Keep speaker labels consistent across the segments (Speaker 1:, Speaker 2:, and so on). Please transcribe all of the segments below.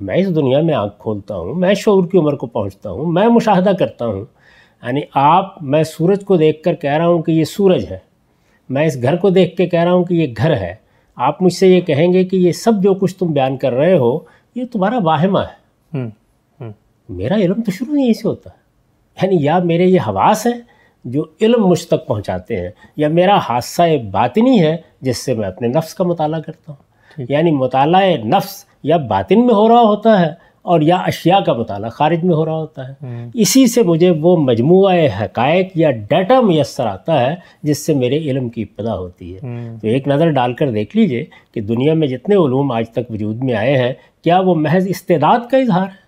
Speaker 1: میں اس دنیا میں آنکھ کھولتا ہوں، میں شعور کی عمر کو پہنچتا ہوں، میں مشاہدہ کرتا ہوں. یعنی میں سورج کو دیکھ کر کہہ رہا ہوں کہ یہ سورج ہے، میں اس گھر کو دیکھ کے کہہ رہا ہوں کہ یہ گھر ہے. آپ مجھ سے یہ کہیں گے کہ یہ سب جو کچھ تم بیان کر رہے ہو یہ تمہارا واہمہ ہے. میرا علم تو شروع یہیں سے ہوتا ہے. یعنی یا میرے یہ حواس ہیں جو علم مجھ تک پہنچاتے ہیں، یا میرا حادثہ باطنی ہے جس سے میں اپنے نفس کا مطالعہ کرتا ہوں. یعنی مطالعہ نفس یا باطن میں ہو رہا ہوتا ہے اور یا اشیاء کا مطالعہ خارج میں ہو رہا ہوتا ہے. اسی سے مجھے وہ مجموعہ حقائق یا ڈیٹا میسر آتا ہے جس سے میرے علم کی ابتدا ہوتی ہے. تو ایک نظر ڈال کر دیکھ لیجئے کہ دنیا میں جتنے علوم آج تک وجود میں آئے ہیں، کیا وہ محض استعداد کا اظہار ہے؟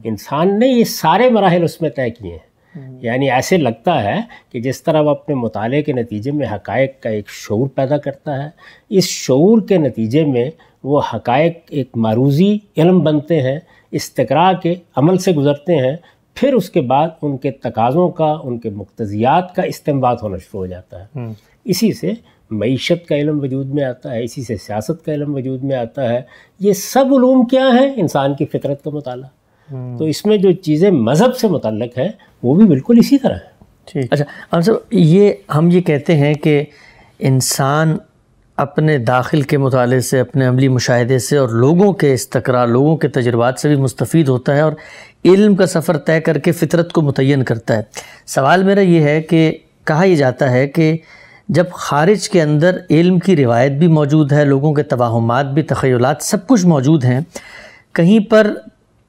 Speaker 1: انسان نے یہ سارے مراحل اس میں طے کیے ہیں. یعنی ایسے لگتا ہے کہ جس طرح وہ اپنے مطالعے کے نتیجے میں حقائق کا ایک شعور پیدا کرتا ہے، اس شعور کے نتیجے میں وہ حقائق ایک معروضی علم بنتے ہیں، استقراء کے عمل سے گزرتے ہیں، پھر اس کے بعد ان کے تقاضوں کا، ان کے مقتضیات کا استنباط ہونا شروع ہو جاتا ہے. اسی سے معیشت کا علم وجود میں آتا ہے، اسی سے سیاست کا علم وجود میں آتا ہے. یہ سب علوم کیا ہیں؟ انسان کی فطرت کا مطالعہ. تو اس میں جو چیزیں مذہب سے متعلق ہیں وہ بھی بالکل اسی طرح ہے.
Speaker 2: اچھا ہم یہ کہتے ہیں کہ انسان اپنے داخل کے مطالعے سے، اپنے عملی مشاہدے سے اور لوگوں کے استقراء، لوگوں کے تجربات سے بھی مستفید ہوتا ہے اور علم کا سفر طے کر کے فطرت کو متعین کرتا ہے. سوال میرا یہ ہے کہ کہا یہ جاتا ہے کہ جب خارج کے اندر علم کی روایت بھی موجود ہے، لوگوں کے توہمات بھی، تخیلات، سب کچھ موجود ہیں، کہیں پر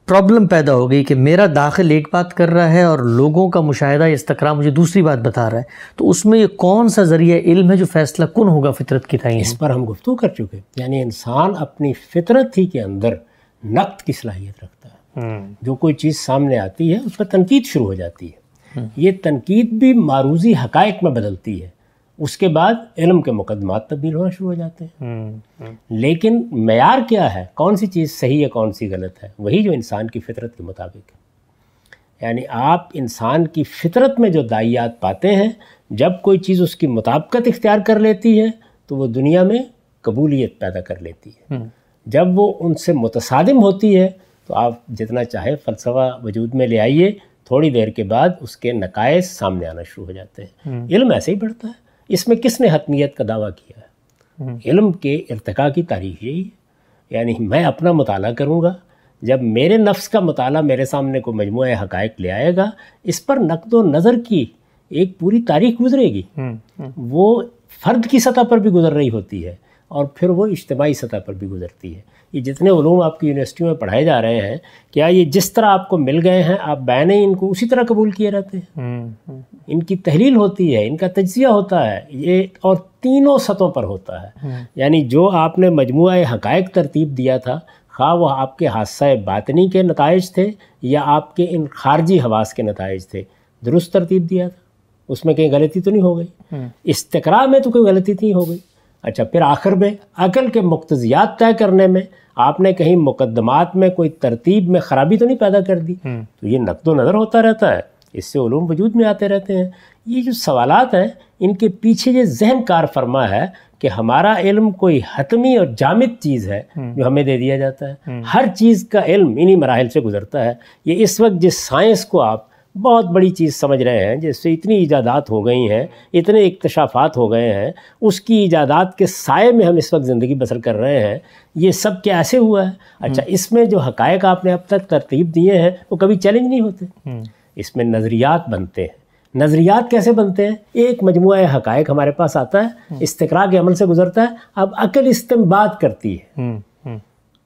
Speaker 2: پرابلم پیدا ہو گئی کہ میرا داخل ایک بات کر رہا ہے اور لوگوں کا مشاہدہ استقراء مجھے دوسری بات بتا رہا ہے، تو اس میں یہ کون سا ذریعہ علم ہے جو فیصلہ کن ہوگا فطرت کی تعین؟
Speaker 1: اس پر ہم گفتگو کر چکے. یعنی انسان اپنی فطرت ہی کے اندر نقد کی صلاحیت رکھتا ہے. جو کوئی چیز سامنے آتی ہے اس پر تنقید شروع ہو جاتی ہے. یہ تنقید بھی معروضی حقائق میں بدلتی ہے. اس کے بعد علم کے مقدمات تبدیل ہونا شروع ہو جاتے ہیں. لیکن معیار کیا ہے؟ کون سی چیز صحیح ہے، کون سی غلط ہے؟ وہی جو انسان کی فطرت کے مطابق ہے. یعنی آپ انسان کی فطرت میں جو داعیات پاتے ہیں، جب کوئی چیز اس کی مطابقت اختیار کر لیتی ہے تو وہ دنیا میں قبولیت پیدا کر لیتی ہے. جب وہ ان سے متصادم ہوتی ہے تو آپ جتنا چاہے فلسفہ وجود میں لے آئیے، تھوڑی دیر کے بعد اس کے نقائص سامنے آنا شروع ہو جاتے ہیں. علم ایسے ہی بڑھتا ہے. اس میں کس نے حتمیت کا دعویٰ کیا ہے؟ علم کے ارتقاء کی تاریخ یہی ہے. یعنی میں اپنا مطالعہ کروں گا، جب میرے نفس کا مطالعہ میرے سامنے کو مجموعہ حقائق لے آئے گا، اس پر نقد و نظر کی ایک پوری تاریخ گزرے گی. وہ فرد کی سطح پر بھی گزر رہی ہوتی ہے اور پھر وہ اجتماعی سطح پر بھی گزرتی ہے. یہ جتنے علوم آپ کی یونیورسٹیوں میں پڑھائے جا رہے ہیں، کیا یہ جس طرح آپ کو مل گئے ہیں آپ بعینی ان کو اسی طرح قبول کیے رہتے ہیں؟ ان کی تحلیل ہوتی ہے، ان کا تجزیہ ہوتا ہے، یہ اور تینوں سطحوں پر ہوتا ہے. یعنی جو آپ نے مجموعہ حقائق ترتیب دیا تھا، خواہ وہ آپ کے حادثہ باطنی کے نتائج تھے یا آپ کے ان خارجی حواس کے نتائج تھے، درست ترتیب دیا تھا، اس میں کہیں غلطی تو نہیں ہو گئی. استقراء میں تو کوئی غلطی نہیں ہو گئی. اچھا، پھر آخر میں عقل کے مقتضیات طے کرنے میں آپ نے کہیں مقدمات میں کوئی ترتیب میں خرابی تو نہیں پیدا کر دی. تو یہ نقد و نظر ہوتا رہتا ہے، اس سے علوم وجود میں آتے رہتے ہیں. یہ جو سوالات ہیں ان کے پیچھے یہ ذہن کار فرما ہے کہ ہمارا علم کوئی حتمی اور جامد چیز ہے جو ہمیں دے دیا جاتا ہے. ہر چیز کا علم انہی مراحل سے گزرتا ہے. یہ اس وقت جس سائنس کو آپ بہت بڑی چیز سمجھ رہے ہیں، جس سے اتنی ایجادات ہو گئی ہیں، اتنے اکتشافات ہو گئے ہیں، اس کی ایجادات کے سائے میں ہم اس وقت زندگی بسر کر رہے ہیں. یہ سب کیا ایسے ہوا ہے؟ اچھا، اس میں جو حقائق آپ نے اب تک ترتیب دیے ہیں وہ کبھی چیلنج نہیں ہوتے. اس میں نظریات بنتے ہیں. نظریات کیسے بنتے ہیں؟ ایک مجموعہ حقائق ہمارے پاس آتا ہے، استقراء کے عمل سے گزرتا ہے، اب عقل استنباط کرتی ہے.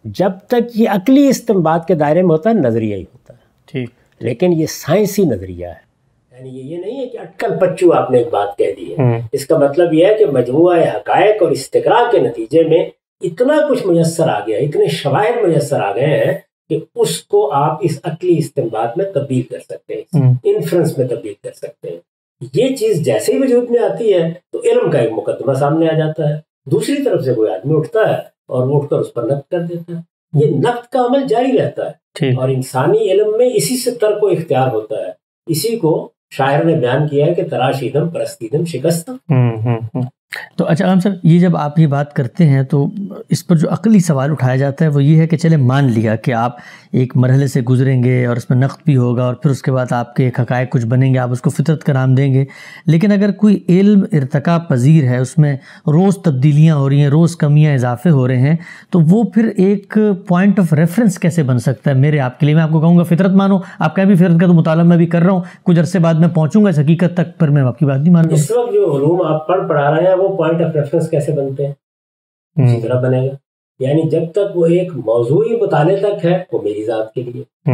Speaker 1: جب تک یہ عقلی استنباط کے دائرے میں ہوتا ہے نظریہ ہی ہوتا ہے. ٹھیک. لیکن یہ سائنسی نظریہ ہے. یعنی یہ نہیں ہے کہ اٹکل پچو آپ نے ایک بات کہہ دی ہے. اس کا مطلب یہ ہے کہ مجموعہ حقائق اور استقراء کے نتیجے میں اتنا کچھ میسر آ گیا، اتنے شواہد میسر آ گئے ہیں کہ اس کو آپ اس عقلی استنباط میں تبدیل کر سکتے ہیں، انفرنس میں تبدیل کر سکتے ہیں. یہ چیز جیسے ہی وجود میں آتی ہے تو علم کا ایک مقدمہ سامنے آ جاتا ہے. دوسری طرف سے کوئی آدمی اٹھتا ہے اور وہ اٹھ کر اس پر نقد کر دیتا ہے. یہ نقد کا عمل جاری رہتا ہے اور انسانی علم میں اسی سے ترک و اختیار ہوتا ہے. اسی کو شاعر نے بیان کیا ہے کہ تراش ایدم پرستیدم شکستم.
Speaker 2: تو اچھا غلام صاحب، یہ جب آپ یہ بات کرتے ہیں تو اس پر جو عقلی سوال اٹھایا جاتا ہے وہ یہ ہے کہ چلے مان لیا کہ آپ ایک مرحلے سے گزریں گے اور اس میں نقد بھی ہوگا اور پھر اس کے بعد آپ کے ایک حقائق کچھ بنیں گے، آپ اس کو فطرت کا نام دیں گے، لیکن اگر کوئی علم ارتقا پذیر ہے، اس میں روز تبدیلیاں ہو رہی ہیں، روز کمیاں اضافے ہو رہے ہیں، تو وہ پھر ایک پوائنٹ آف ریفرنس کیسے بن سکتا ہے میرے آپ کے لیے؟ میں آپ کو کہوں گا فطرت مانو، آپ کہیں بھی فطرت کا تو مطالعہ میں بھی کر رہا ہوں، کچھ عرصے بعد میں پہنچوں گا اس حقیقت تک، پر میں آپ کی بات نہیں مان رہا ہوں۔
Speaker 1: اس وقت جو علوم آپ پڑھا رہے ہیں وہ پوائنٹ آف ریفرنس کیسے بنتے ہیں؟ اسی طرح بنے گا. یعنی جب تک وہ ایک موضوعی مطالعے تک ہے وہ میری ذات کے لیے.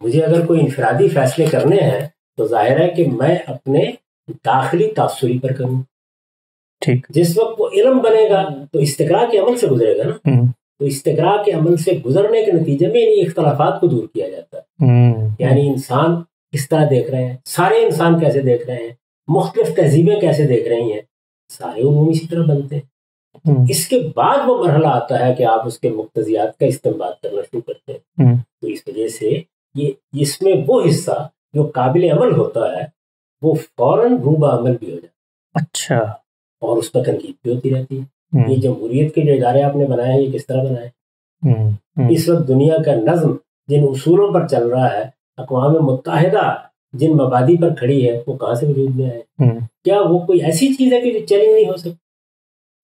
Speaker 1: مجھے اگر کوئی انفرادی فیصلے کرنے ہیں تو ظاہر ہے کہ میں اپنے داخلی تاثری پر کروں. ٹھیک. جس وقت وہ علم بنے گا تو استقراء کے عمل سے گزرے گا نا. تو استقراء کے عمل سے گزرنے کے نتیجے میں انہیں اختلافات کو دور کیا جاتا ہے. یعنی انسان کس طرح دیکھ رہے ہیں، سارے انسان کیسے دیکھ رہے ہیں، مختلف تہذیبیں کیسے دیکھ رہی ہیں، سارے علوم اسی طرح بنتے ہیں. اس کے بعد وہ مرحلہ آتا ہے کہ آپ اس کے مقتضیات کا استنباط کرنا شروع کرتے ہیں. تو اس وجہ سے یہ اس میں وہ حصہ جو قابل عمل ہوتا ہے وہ فوراً روبہ عمل بھی ہو جاتا ہے. اچھا. اور اس پر تنقید بھی ہوتی رہتی ہے. یہ جمہوریت کے جو ادارے آپ نے بنائے ہیں یہ کس طرح بنائے؟ اس وقت دنیا کا نظم جن اصولوں پر چل رہا ہے، اقوام متحدہ جن مبادی پر کھڑی ہے، وہ کہاں سے وجود میں آئے؟ کیا وہ کوئی ایسی چیز ہے کہ جو چیلنج نہیں ہو سکتی؟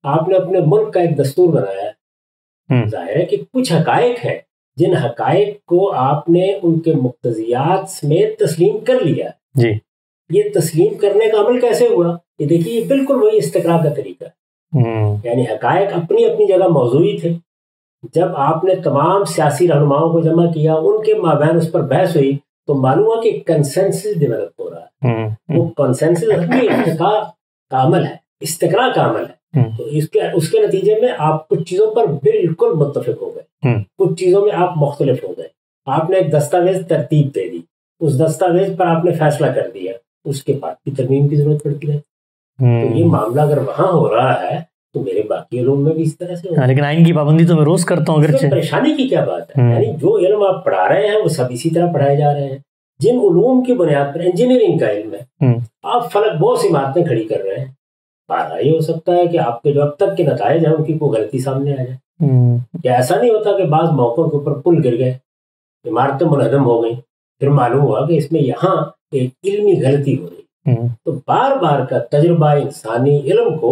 Speaker 1: آپ نے اپنے ملک کا ایک دستور بنایا ہے. ظاہر ہے کہ کچھ حقائق ہیں جن حقائق کو آپ نے ان کے مقتضیات سمیت تسلیم کر لیا. جی. یہ تسلیم کرنے کا عمل کیسے ہوا؟ یہ دیکھیے، یہ بالکل وہی استقراء کا طریقہ ہے. یعنی حقائق اپنی اپنی جگہ موضوعی تھے. جب آپ نے تمام سیاسی رہنماؤں کو جمع کیا، ان کے مابین اس پر بحث ہوئی، تو معلوم ہوا کہ کنسنسس ڈیولپ ہو رہا ہے. وہ کنسنسس اپنی ارتقاء کا عمل ہے، استقراء کا عمل ہے. تو اس کے نتیجے میں آپ کچھ چیزوں پر بالکل متفق ہو گئے، کچھ چیزوں میں آپ مختلف ہو گئے. آپ نے ایک دستاویز ترتیب دے دی، اس دستاویز پر آپ نے فیصلہ کر دیا، اس کے بعد بھی ترمیم کی ضرورت پڑتی ہے. تو یہ معاملہ اگر وہاں ہو رہا ہے تو میرے باقی علوم میں بھی اس طرح سے
Speaker 2: لیکن آئین کی پابندی تو میں روز کرتا ہوں. اگرچہ
Speaker 1: پریشانی کی کیا بات ہے؟ یعنی جو علم آپ پڑھا رہے ہیں وہ سب اسی طرح پڑھائے جا رہے ہیں. جن علوم کی بنیاد پر انجینئرنگ کا علم ہے، آپ فلک بہت عمارتیں کھڑی کر رہے ہیں. یہ ہو سکتا ہے کہ آپ کے جو اب تک کے نتائج ہیں ان کی کوئی غلطی سامنے آ جائے. کیا ایسا نہیں ہوتا کہ بعض موقعوں کے اوپر پل گر گئے، عمارتیں منہدم ہو گئیں، پھر معلوم ہوا کہ اس میں یہاں ایک علمی غلطی ہو رہی. تو بار بار کا تجربہ انسانی علم کو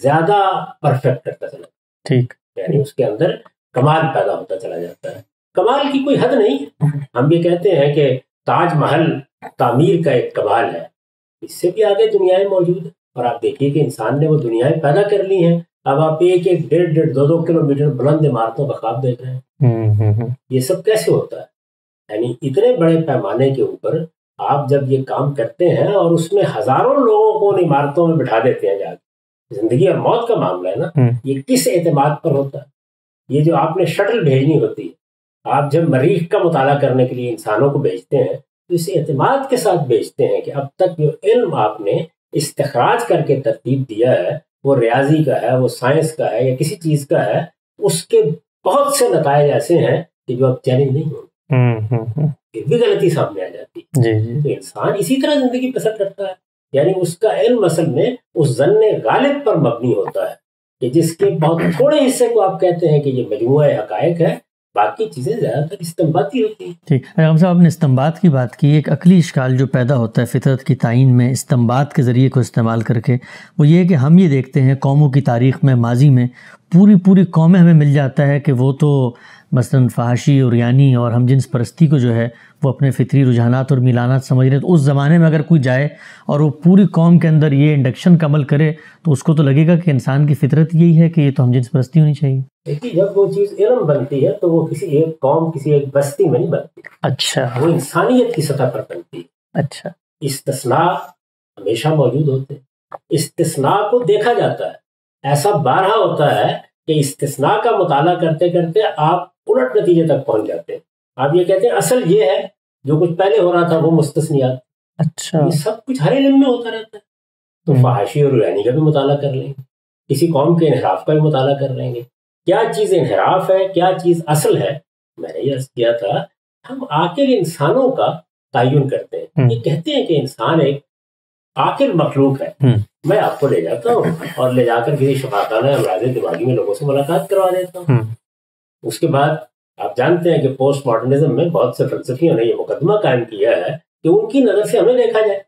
Speaker 1: زیادہ پرفیکٹ کرتا چلا. ٹھیک. یعنی اس کے اندر کمال پیدا ہوتا چلا جاتا ہے. کمال کی کوئی حد نہیں. ہم یہ کہتے ہیں کہ تاج محل تعمیر کا ایک کمال ہے، اس سے بھی آگے دنیایں موجود ہیں. اور آپ دیکھیے کہ انسان نے وہ دنیایں پیدا کر لی ہیں. اب آپ ایک 1.5 2 کلومیٹر بلند عمارتوں کا خواب دیکھ رہے ہیں. یہ سب کیسے ہوتا ہے؟ یعنی اتنے بڑے پیمانے کے اوپر آپ جب یہ کام کرتے ہیں اور اس میں ہزاروں لوگوں کو ان عمارتوں میں بٹھا دیتے ہیں، جا کے زندگی اور موت کا معاملہ ہے نا. یہ کس اعتماد پر ہوتا ہے؟ یہ جو آپ نے شٹل بھیجنی ہوتی ہے، آپ جب مریخ کا مطالعہ کرنے کے لیے انسانوں کو بھیجتے ہیں تو اس اعتماد کے ساتھ بھیجتے ہیں کہ اب تک جو علم آپ نے استخراج کر کے ترتیب دیا ہے وہ ریاضی کا ہے، وہ سائنس کا ہے یا کسی چیز کا ہے، اس کے بہت سے نتائج ایسے ہیں کہ جو اب چیلنج نہیں ہوں. پھر بھی غلطی سامنے آ جاتی ہے. تو انسان اسی طرح زندگی بسر کرتا ہے. یعنی اس کا علم اصل میں اس ظن غالب پر مبنی ہوتا ہے کہ جس کے بہت تھوڑے حصے کو آپ کہتے ہیں کہ یہ مجموعہ حقائق ہے، باقی چیزیں زیادہ تر استنباطی ہوتی ہیں.
Speaker 2: ٹھیک. ہم صاحب آپ نے استنباط کی بات کی. ایک عقلی اشکال جو پیدا ہوتا ہے فطرت کی تعین میں استنباط کے ذریعے کو استعمال کر کے، وہ یہ ہے کہ ہم یہ دیکھتے ہیں قوموں کی تاریخ میں، ماضی میں پوری قومیں ہمیں مل جاتا ہے کہ وہ تو مثلاً فحاشی اور یعنی اور ہم جنس پرستی کو جو ہے وہ اپنے فطری رجحانات اور میلانات سمجھ رہے ہیں. تو اس زمانے میں اگر کوئی جائے اور وہ پوری قوم کے اندر یہ انڈکشن کا عمل کرے تو اس کو تو لگے گا کہ انسان کی فطرت یہی ہے کہ یہ تو ہم جنس پرستی ہونی چاہیے.
Speaker 1: دیکھیے، جب وہ چیز علم بنتی ہے تو وہ کسی ایک قوم، کسی ایک بستی میں نہیں بنتی. اچھا. وہ انسانیت کی سطح پر بنتی ہے. اچھا. استثناء ہمیشہ موجود ہوتے ہیں. استثناء کو دیکھا جاتا ہے. ایسا بارہا ہوتا ہے کہ استثناء کا مطالعہ کرتے کرتے آپ الٹ نتیجے تک پہنچ جاتے ہیں. آپ یہ کہتے ہیں اصل یہ ہے، جو کچھ پہلے ہو رہا تھا وہ مستثنیات. اچھا. یہ سب کچھ ہر علم میں ہوتا رہتا ہے. تو فحاشی اور یعنی کا بھی مطالعہ کر لیں گے، کسی قوم کے انحراف کا بھی مطالعہ کر لیں گے. کیا چیز انحراف ہے، کیا چیز اصل ہے؟ میں نے یہ عرض کیا تھا، ہم عاقل انسانوں کا تعین کرتے ہیں. یہ کہتے ہیں کہ انسان ایک عاقل مخلوق ہے، میں آپ کو لے جاتا ہوں اور لے جا کر کسی شفاخانہ امراض دماغی میں لوگوں سے ملاقات کروا دیتا ہوں. اس کے بعد آپ جانتے ہیں کہ پوسٹ ماڈرنزم میں بہت سے فلسفیوں نے یہ مقدمہ قائم کیا ہے کہ ان کی نظر سے ہمیں دیکھا جائے.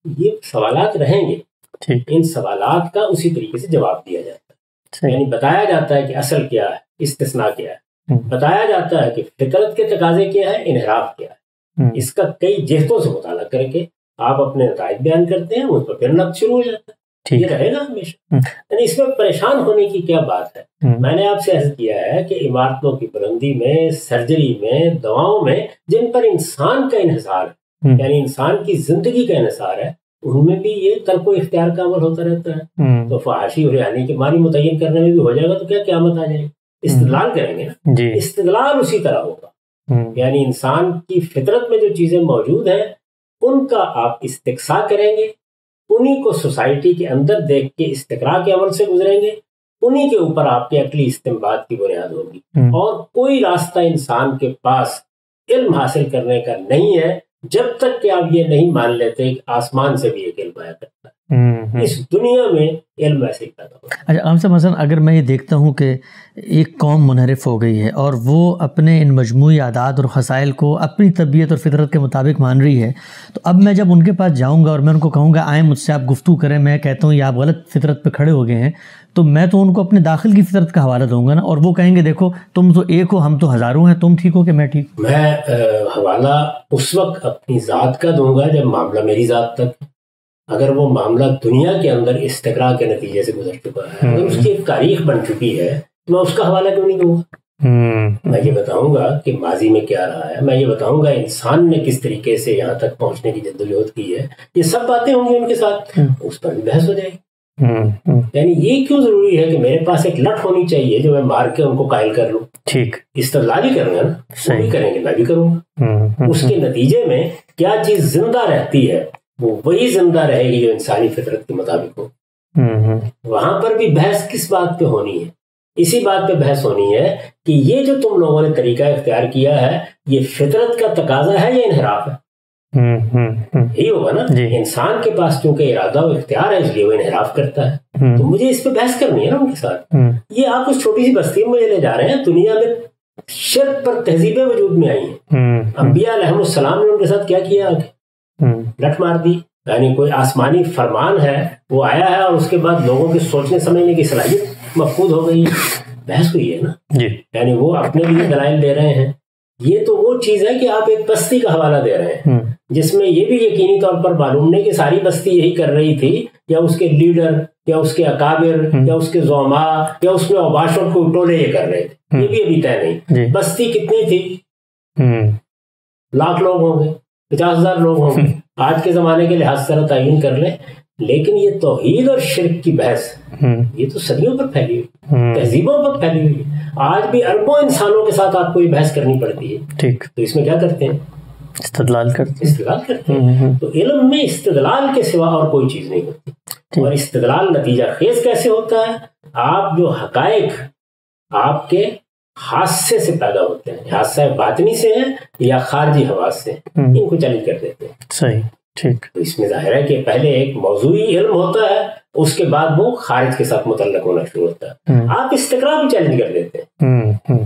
Speaker 1: یہ سوالات رہیں گے, ان سوالات کا اسی طریقے سے جواب دیا جاتا ہے. یعنی بتایا جاتا ہے کہ اصل کیا ہے, استثناء کیا ہے, بتایا جاتا ہے کہ فطرت کے تقاضے کیا ہے, انحراف کیا ہے. اس کا کئی جہتوں سے مطالعہ کر کے آپ اپنے نتائج بیان کرتے ہیں, اس پر پھر نقد شروع ہو جاتا ہے. یہ رہے گا ہمیشہ. یعنی اس میں پریشان ہونے کی کیا بات ہے؟ میں نے آپ سے عرض کیا ہے کہ عمارتوں کی بلندی میں, سرجری میں, دواؤں میں جن پر انسان کا انحصار ہے, یعنی انسان کی زندگی کا انحصار ہے, ان میں بھی یہ ترک و اختیار کا عمل ہوتا رہتا ہے. تو فحاشی اور ریحانی کے معنی متعین کرنے میں بھی ہو جائے گا تو کیا قیامت آ جائے گی. استدلال کریں گے نا, استدلال اسی طرح ہوگا. یعنی انسان کی فطرت میں جو چیزیں موجود ہیں ان کا آپ استقصاء کریں گے, انہی کو سوسائٹی کے اندر دیکھ کے استقراء کے عمل سے گزریں گے, انہی کے اوپر آپ کے عقلی استنباط کی بنیاد ہوگی. اور کوئی راستہ انسان کے پاس علم حاصل کرنے کا نہیں ہے جب تک کہ آپ یہ نہیں مان لیتے کہ آسمان سے بھی ایک علم آیا کرتا ہے. اس دنیا میں علم ایسے ہی پیدا ہوتا ہے.
Speaker 2: اچھا عام سے مثلا اگر میں یہ دیکھتا ہوں کہ ایک قوم منحرف ہو گئی ہے اور وہ اپنے ان مجموعی عادات اور خصائل کو اپنی طبیعت اور فطرت کے مطابق مان رہی ہے, تو اب میں جب ان کے پاس جاؤں گا اور میں ان کو کہوں گا آئیں مجھ سے آپ گفتگو کریں, میں کہتا ہوں یہ آپ غلط فطرت پہ کھڑے ہو گئے ہیں, تو میں تو ان کو اپنے داخل کی فطرت کا حوالہ دوں گا نا, اور وہ کہیں گے دیکھو تم تو ایک ہو, ہم تو ہزاروں ہیں, تم ٹھیک ہو کہ میں ٹھیک.
Speaker 1: میں حوالہ اس وقت اپنی ذات کا دوں گا جب معاملہ میری ذات تک, اگر وہ معاملہ دنیا کے اندر استقراء کے نتیجے سے گزر چکا ہے, اگر اس کی ایک تاریخ بن چکی ہے, تو میں اس کا حوالہ کیوں نہیں دوں گا. میں یہ بتاؤں گا کہ ماضی میں کیا رہا ہے, میں یہ بتاؤں گا انسان نے کس طریقے سے یہاں تک پہنچنے کی جدوجہد کی ہے. یہ سب باتیں ہوں گی ان کے ساتھ, اس پر بھی بحث ہو جائے گی. یعنی یہ کیوں ضروری ہے کہ میرے پاس ایک لٹ ہونی چاہیے جو میں مار کے ان کو قائل کر لوں.
Speaker 2: ٹھیک,
Speaker 1: استدلال ہی کروں گا نا, وہ بھی کریں گے, میں بھی کروں گا. اس کے نتیجے میں کیا چیز زندہ رہتی ہے, وہ وہی زندہ رہے گی جو انسانی فطرت کے مطابق ہو. وہاں پر بھی بحث کس بات پہ ہونی ہے؟ اسی بات پہ بحث ہونی ہے کہ یہ جو تم لوگوں نے طریقہ اختیار کیا ہے یہ فطرت کا تقاضا ہے یا انحراف ہے. یہی ہوگا نا. انسان کے پاس چونکہ ارادہ و اختیار ہے اس لیے وہ انحراف کرتا ہے. تو مجھے اس پہ بحث کرنی ہے نا ان کے ساتھ. یہ آپ اس چھوٹی سی بستی میں مجھے لے جا رہے ہیں, دنیا میں شرک پر تہذیبیں وجود میں آئی ہیں. انبیاء علیہ السلام نے ان کے ساتھ کیا کیا, آگے لٹ مار دی. یعنی کوئی آسمانی فرمان ہے وہ آیا ہے اور اس کے بعد لوگوں کے سوچنے سمجھنے کی صلاحیت مفقود ہو گئی. بحث ہوئی ہے نا. یعنی وہ اپنے لیے دلائل دے رہے ہیں. یہ تو وہ چیز ہے کہ آپ ایک بستی کا حوالہ دے رہے ہیں جس میں یہ بھی یقینی طور پر معلوم نہیں کہ ساری بستی یہی کر رہی تھی, یا اس کے لیڈر یا اس کے اکابر یا اس کے زعماء یا اس میں اوباشوں کو ٹولے یہ کر رہے تھے. یہ بھی ابھی طے نہیں. بستی کتنی تھی؟ 1,00,000 لوگ ہوں گے, 50,000 لوگ ہوں گے. آج کے زمانے کے لحاظ سے تعین کر لیں. لیکن یہ توحید اور شرک کی بحث یہ تو صدیوں پر پھیلی ہوئی, تہذیبوں پر پھیلی ہوئی. آج بھی اربوں انسانوں کے ساتھ آپ کو یہ بحث کرنی پڑتی ہے. ٹھیک, تو اس میں کیا کرتے ہیں؟ استدلال کرتے ہیں. تو علم میں استدلال کے سوا اور کوئی چیز نہیں ہوتی. اور استدلال نتیجہ خیز کیسے ہوتا ہے؟ آپ جو حقائق آپ کے حادثے سے پیدا ہوتے ہیں, حادثہ باطنی سے ہیں یا خارجی حواس سے, ان کو چیلنج کر دیتے ہیں. صحیح, ٹھیک. تو اس میں ظاہر ہے کہ پہلے ایک موضوعی علم ہوتا ہے, اس کے بعد وہ خارج کے ساتھ متعلق ہونا شروع ہوتا ہے. آپ استقراء بھی چیلنج کر دیتے ہیں.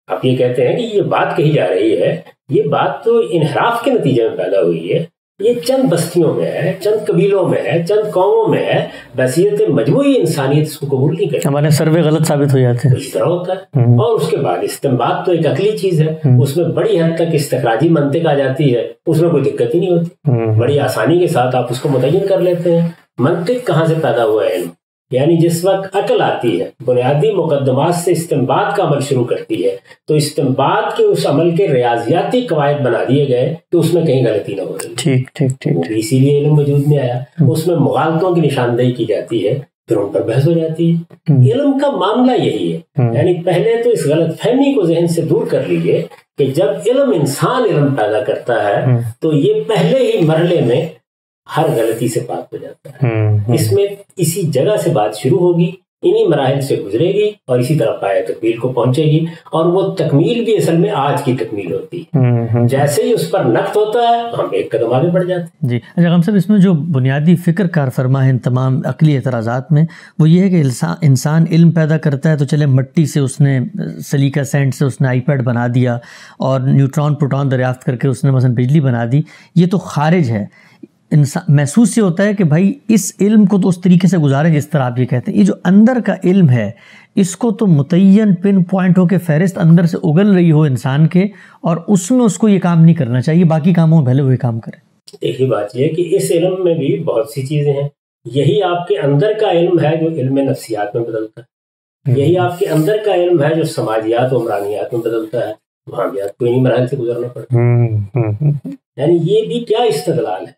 Speaker 1: آپ یہ کہتے ہیں کہ یہ بات کہی جا رہی ہے, یہ بات تو انحراف کے نتیجے میں پیدا ہوئی ہے, یہ چند بستیوں میں ہے, چند قبیلوں میں ہے, چند قوموں میں ہے, بحیثیت مجموعی انسانیت اس کو قبول نہیں کرتی. ہمارے سروے غلط ثابت ہو جاتے ہیں. اس طرح ہوتا ہے. اور اس کے بعد استنباط تو ایک عقلی چیز ہے, اس میں بڑی حد تک استخراجی منطق آ جاتی ہے, اس میں کوئی دقت ہی نہیں ہوتی. بڑی آسانی کے ساتھ آپ اس کو متعین کر لیتے ہیں. منطق کہاں سے پیدا ہوا ہے؟ علم. یعنی جس وقت عقل آتی ہے, بنیادی مقدمات سے استنباط کا عمل شروع کرتی ہے, تو استنباط کے اس عمل کے ریاضیاتی قواعد بنا دیے گئے کہ اس میں کہیں غلطی نہ ہو رہی. ٹھیک ٹھیک ٹھیک. اسی لیے علم وجود میں آیا. اس میں مغالطوں کی نشاندہی کی جاتی ہے, پھر ان پر بحث ہو جاتی ہے. علم کا معاملہ یہی ہے. یعنی پہلے تو اس غلط فہمی کو ذہن سے دور کر لیجیے کہ جب انسان علم پیدا کرتا ہے تو یہ پہلے ہی مرحلے میں ہر غلطی سے پاک ہو جاتا ہے. اس میں اسی جگہ سے بات شروع ہوگی انہی مراحل سے گزرے گی اور اسی طرح پائے تکمیل کو پہنچے گی، اور وہ تکمیل بھی اصل میں آج کی تکمیل ہوتی ہے۔ جیسے ہی اس پر نقد ہوتا ہے ہم ایک قدم آگے بڑھ جاتے ہیں۔
Speaker 2: جی اچھا غم صاحب، اس میں جو بنیادی فکر کار فرما ہے ان تمام عقلی اعتراضات میں، وہ یہ ہے کہ انسان علم پیدا کرتا ہے تو چلے مٹی سے اس نے سلیکا سینڈ سے اس نے آئی پیڈ بنا دیا اور نیوٹران پروٹون دریافت کر کے اس نے مثلا بجلی بنا دی، یہ تو خارج ہے۔ انسان محسوس یہ ہوتا ہے کہ بھائی اس علم کو تو اس طریقے سے گزاریں جس طرح آپ یہ کہتے ہیں، یہ جو اندر کا علم ہے اس کو تو متعین پن پوائنٹ ہو کے فہرست اندر سے اگل رہی ہو انسان کے، اور اس میں اس کو یہ کام نہیں کرنا چاہیے، باقی کاموں میں بھلے ہوئے کام کرے۔
Speaker 1: ایک ہی بات یہ ہے کہ اس علم میں بھی بہت سی چیزیں ہیں، یہی آپ کے اندر کا علم ہے جو علم نفسیات میں بدلتا ہے، یہی آپ کے اندر کا علم ہے جو سماجیات و عمرانیات میں بدلتا ہے، وہاں بھی آپ کو انہی مراحل سے گزرنا پڑتا ہے۔ یعنی یہ بھی کیا استدلال ہے،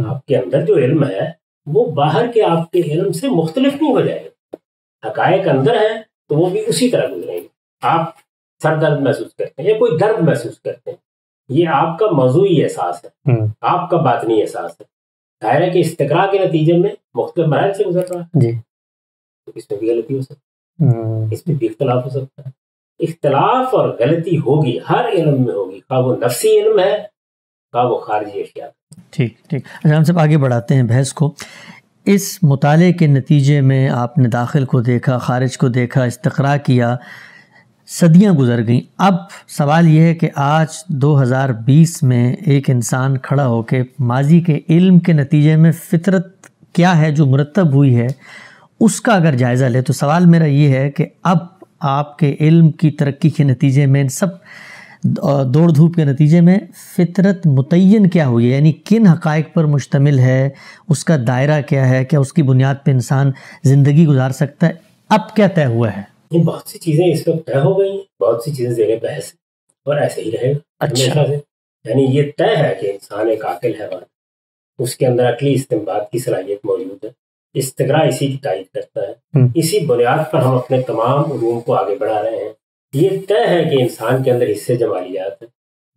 Speaker 1: آپ کے اندر جو علم ہے وہ باہر کے آپ کے علم سے مختلف نہیں ہو جائے گا، حقائق اندر ہے تو وہ بھی اسی طرح گزریں گے۔ آپ سر درد محسوس کرتے ہیں یا کوئی درد محسوس کرتے ہیں، یہ آپ کا موضوعی احساس ہے، آپ کا باطنی احساس ہے، ظاہر ہے کہ استقراء کے نتیجے میں مختلف مراحل سے گزر رہا ہے،
Speaker 2: جی
Speaker 1: تو اس میں بھی غلطی ہو سکتی ہے، اس میں بھی اختلاف ہو سکتا ہے۔ اختلاف اور غلطی ہوگی، ہر علم میں ہوگی، خواہ وہ نفسی علم ہے خواہ وہ خارجی اشیاء۔ ٹھیک
Speaker 2: اچھا ہم سب آگے بڑھاتے ہیں بحث کو۔ اس مطالعے کے نتیجے میں آپ نے داخل کو دیکھا، خارج کو دیکھا، استقراء کیا، صدیاں گزر گئیں۔ اب سوال یہ ہے کہ آج 2020 میں ایک انسان کھڑا ہو کے ماضی کے علم کے نتیجے میں فطرت کیا ہے جو مرتب ہوئی ہے اس کا اگر جائزہ لے، تو سوال میرا یہ ہے کہ اب آپ کے علم کی ترقی کے نتیجے میں، ان سب دوڑ دھوپ کے نتیجے میں فطرت متعین کیا ہوئی ہے، یعنی کن حقائق پر مشتمل ہے، اس کا دائرہ کیا ہے، کیا اس کی بنیاد پہ انسان زندگی گزار سکتا ہے، اب کیا طے ہوا ہے؟
Speaker 1: بہت سی چیزیں اس وقت طے ہو گئی ہیں، بہت سی چیزیں زیر بحث اور ایسے ہی رہے گا ہمیشہ سے۔ یعنی یہ طے ہے کہ انسان ایک عاقل حیوان، اس کے اندر عقلی استنباط کی صلاحیت موجود ہے، استقراء اسی کی تائید کرتا ہے، اسی بنیاد پر ہم اپنے تمام علوم کو آگے بڑھا رہے ہیں۔ یہ طے ہے کہ انسان کے اندر حصے جمالیات ہے،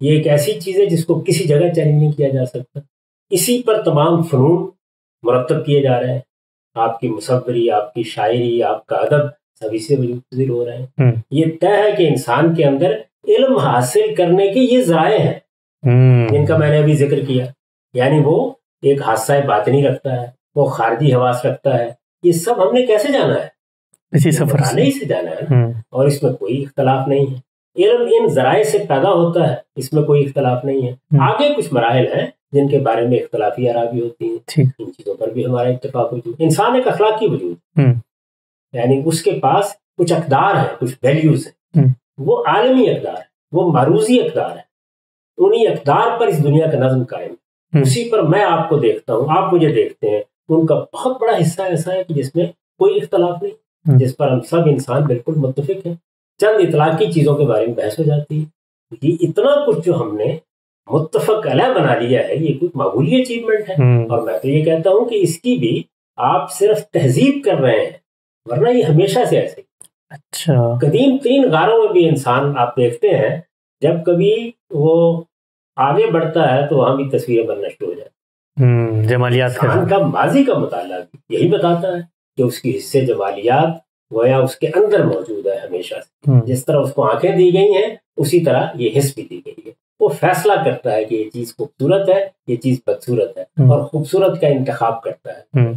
Speaker 1: یہ ایک ایسی چیز ہے جس کو کسی جگہ چیلنج نہیں کیا جا سکتا، اسی پر تمام فنون مرتب کیے جا رہے ہیں، آپ کی مصوری، آپ کی شاعری، آپ کا ادب سبھی سے وجود پذیر ہو رہے ہیں۔ یہ طے ہے کہ انسان کے اندر علم حاصل کرنے کے یہ ذرائع ہیں جن کا میں نے ابھی ذکر کیا، یعنی وہ ایک حادثہ باطنی رکھتا ہے، وہ خارجی حواس رکھتا ہے، یہ سب ہم نے کیسے جانا ہے؟ اسی سفر سے جانا ہے، اور اس میں کوئی اختلاف نہیں ہے۔ علم ان ذرائع سے پیدا ہوتا ہے، اس میں کوئی اختلاف نہیں ہے۔ آگے کچھ مراحل ہیں جن کے بارے میں اختلافی آراء ہوتی ہیں، ان چیزوں پر بھی ہمارا اتفاق وجود۔ انسان ایک اخلاقی وجود، یعنی اس کے پاس کچھ اقدار ہیں، کچھ ویلیوز ہیں، وہ عالمی اقدار ہے، وہ معروضی اقدار ہے، انہی اقدار پر اس دنیا کا نظم قائم ہے، اسی پر میں آپ کو دیکھتا ہوں، آپ مجھے دیکھتے ہیں، ان کا بہت بڑا حصہ ایسا ہے کہ جس میں کوئی اختلاف نہیں، جس پر ہم سب انسان بالکل متفق ہیں۔ چند اطلاقی چیزوں کے بارے میں بحث ہو جاتی ہے، یہ اتنا کچھ جو ہم نے متفق علیہ بنا لیا ہے، یہ کوئی معمولی اچیومنٹ ہے، اور میں تو یہ کہتا ہوں کہ اس کی بھی آپ صرف تہذیب کر رہے ہیں، ورنہ یہ ہمیشہ سے ایسے۔ اچھا، قدیم ترین غاروں میں بھی انسان آپ دیکھتے ہیں جب کبھی وہ آگے بڑھتا ہے تو وہاں بھی تصویریں بننا شروع ہو جاتی، جمالیات کا ماضی کا مطالعہ یہی بتاتا ہے کہ اس کی حصے جمالیات گویا اس کے اندر موجود ہے ہمیشہ سے، جس طرح اس کو آنکھیں دی گئی ہیں اسی طرح یہ حس بھی دی گئی ہے، وہ فیصلہ کرتا ہے کہ یہ چیز خوبصورت ہے، یہ چیز بدصورت ہے، اور خوبصورت کا انتخاب کرتا ہے۔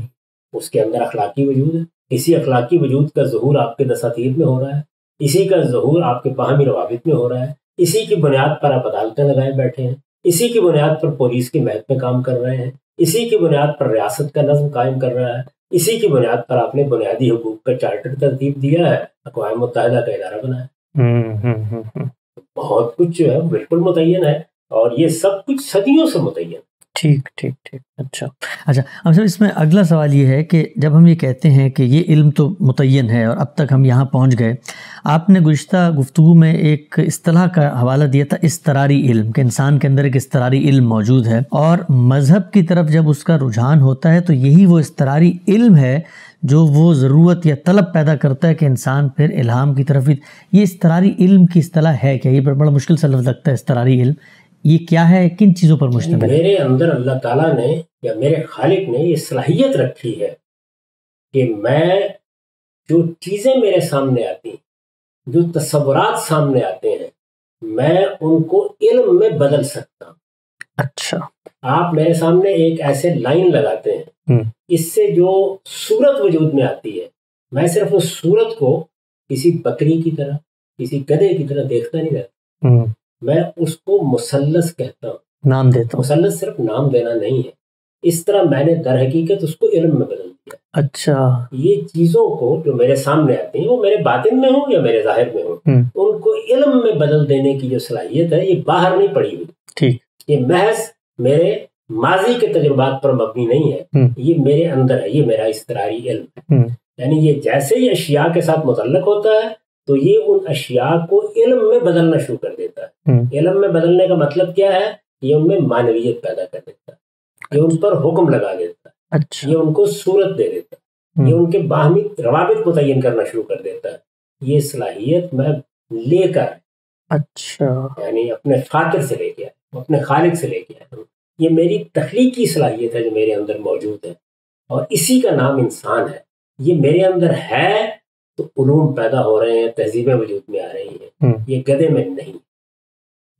Speaker 1: اس کے اندر اخلاقی وجود ہے، اسی اخلاقی وجود کا ظہور آپ کے دساتیر میں ہو رہا ہے، اسی کا ظہور آپ کے باہمی روابط میں ہو رہا ہے، اسی کی بنیاد پر آپ عدالتیں لگائے بیٹھے ہیں، اسی کی بنیاد پر پولیس کے محکمے کام کر رہے ہیں، اسی کی بنیاد پر ریاست کا نظم قائم کر رہا ہے، اسی کی بنیاد پر آپ نے بنیادی حقوق کا چارٹر ترتیب دیا ہے، اقوام متحدہ کا ادارہ بنا ہے۔ بہت کچھ جو ہے بالکل متعین ہے، اور یہ سب کچھ صدیوں سے متعین ہے۔ ٹھیک،
Speaker 2: اچھا اب سر اس میں اگلا سوال یہ ہے کہ جب ہم یہ کہتے ہیں کہ یہ علم تو متعین ہے اور اب تک ہم یہاں پہنچ گئے، آپ نے گزشتہ گفتگو میں ایک اصطلاح کا حوالہ دیا تھا، اضطراری علم، کہ انسان کے اندر ایک اضطراری علم موجود ہے، اور مذہب کی طرف جب اس کا رجحان ہوتا ہے تو یہی وہ اضطراری علم ہے جو وہ ضرورت یا طلب پیدا کرتا ہے کہ انسان پھر الہام کی طرف۔ یہ اضطراری علم کی اصطلاح ہے کیا؟ یہ بڑا مشکل سا لفظ لگتا ہے، اضطراری علم یہ کیا ہے، کن چیزوں پر مشتمل ہے؟
Speaker 1: میرے اندر اللہ تعالیٰ نے یا میرے خالق نے یہ صلاحیت رکھی ہے کہ میں جو چیزیں میرے سامنے آتی ہیں، جو تصورات سامنے آتے ہیں، میں ان کو علم میں بدل سکتا ہوں۔
Speaker 2: اچھا،
Speaker 1: آپ میرے سامنے ایک ایسے لائن لگاتے ہیں، اس سے جو صورت وجود میں آتی ہے، میں صرف اس صورت کو کسی بکری کی طرح، کسی گدھے کی طرح دیکھتا نہیں رہتا، میں اس کو مثلث کہتا ہوں،
Speaker 2: نام دیتا ہوں۔
Speaker 1: مثلث صرف نام دینا نہیں ہے، اس طرح میں نے در حقیقت اس کو علم میں بدل دیا۔
Speaker 2: اچھا،
Speaker 1: یہ چیزوں کو جو میرے سامنے آتی ہیں، وہ میرے باطن میں ہوں یا میرے ظاہر میں ہوں، ان کو علم میں بدل دینے کی جو صلاحیت ہے، یہ باہر نہیں پڑی ہوئی،
Speaker 2: ٹھیک،
Speaker 1: یہ محض میرے ماضی کے تجربات پر مبنی نہیں ہے، یہ میرے اندر ہے، یہ میرا اضطراری علم ہے۔ یعنی یہ جیسے ہی اشیاء کے ساتھ متعلق ہوتا ہے تو یہ ان اشیاء کو علم میں بدلنا شروع کر دیتا ہے۔ علم میں بدلنے کا مطلب کیا ہے؟ یہ ان میں معنویت پیدا کر دیتا ہے، یہ ان پر حکم لگا دیتا ہے، یہ ان کو صورت دے دیتا ہے، یہ ان کے باہمی روابط متعین کرنا شروع کر دیتا ہے۔ یہ صلاحیت میں لے کر،
Speaker 2: اچھا،
Speaker 1: یعنی اپنے فاطر سے لے کے آیا، اپنے خالق سے لے کے آیا، یہ میری تخلیقی صلاحیت ہے جو میرے اندر موجود ہے، اور اسی کا نام انسان ہے۔ یہ میرے اندر ہے تو علوم پیدا ہو رہے ہیں، تہذیبیں وجود میں آ رہی ہیں۔ یہ گدھے میں نہیں،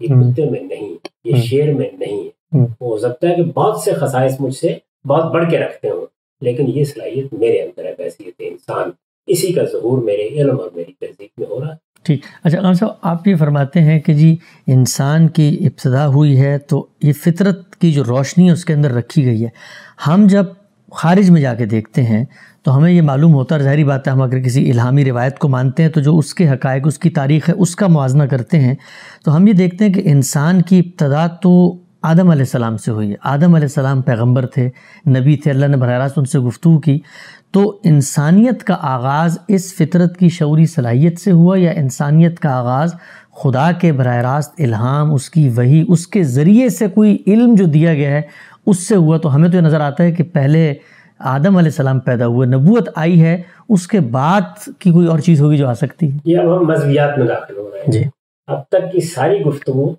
Speaker 1: یہ کتے میں نہیں، یہ شیر میں نہیں ہے۔ ہو سکتا ہے کہ بہت سے خصائص مجھ سے بہت بڑھ کے رکھتے ہوں، لیکن یہ صلاحیت میرے اندر ہے، بحیثیت انسان۔ اسی کا ظہور میرے علم اور میری تہذیب میں ہو رہا ہے۔
Speaker 2: ٹھیک، اچھا غلام صاحب، آپ یہ فرماتے ہیں کہ جی انسان کی ابتدا ہوئی ہے تو یہ فطرت کی جو روشنی ہے اس کے اندر رکھی گئی ہے۔ ہم جب خارج میں جا کے دیکھتے ہیں تو ہمیں یہ معلوم ہوتا ہے، ظاہری بات ہے ہم اگر کسی الہامی روایت کو مانتے ہیں تو جو اس کے حقائق، اس کی تاریخ ہے، اس کا موازنہ کرتے ہیں تو ہم یہ دیکھتے ہیں کہ انسان کی ابتدا تو آدم علیہ السلام سے ہوئی ہے۔ آدم علیہ السلام پیغمبر تھے، نبی تھے، اللہ نے براہ راست ان سے گفتگو کی۔ تو انسانیت کا آغاز اس فطرت کی شعوری صلاحیت سے ہوا یا انسانیت کا آغاز خدا کے براہ راست الہام، اس کی وحی، اس کے ذریعے سے کوئی علم جو دیا گیا ہے اس سے ہوا؟ تو ہمیں تو یہ نظر آتا ہے کہ پہلے آدم علیہ السلام پیدا ہوئے، نبوت آئی ہے، اس کے بعد کی کوئی اور چیز ہوگی جو آ سکتی ہے۔
Speaker 1: یہ اب ہم مذہبیات میں داخل ہو رہے ہیں۔
Speaker 2: جی،
Speaker 1: اب تک کی ساری گفتگو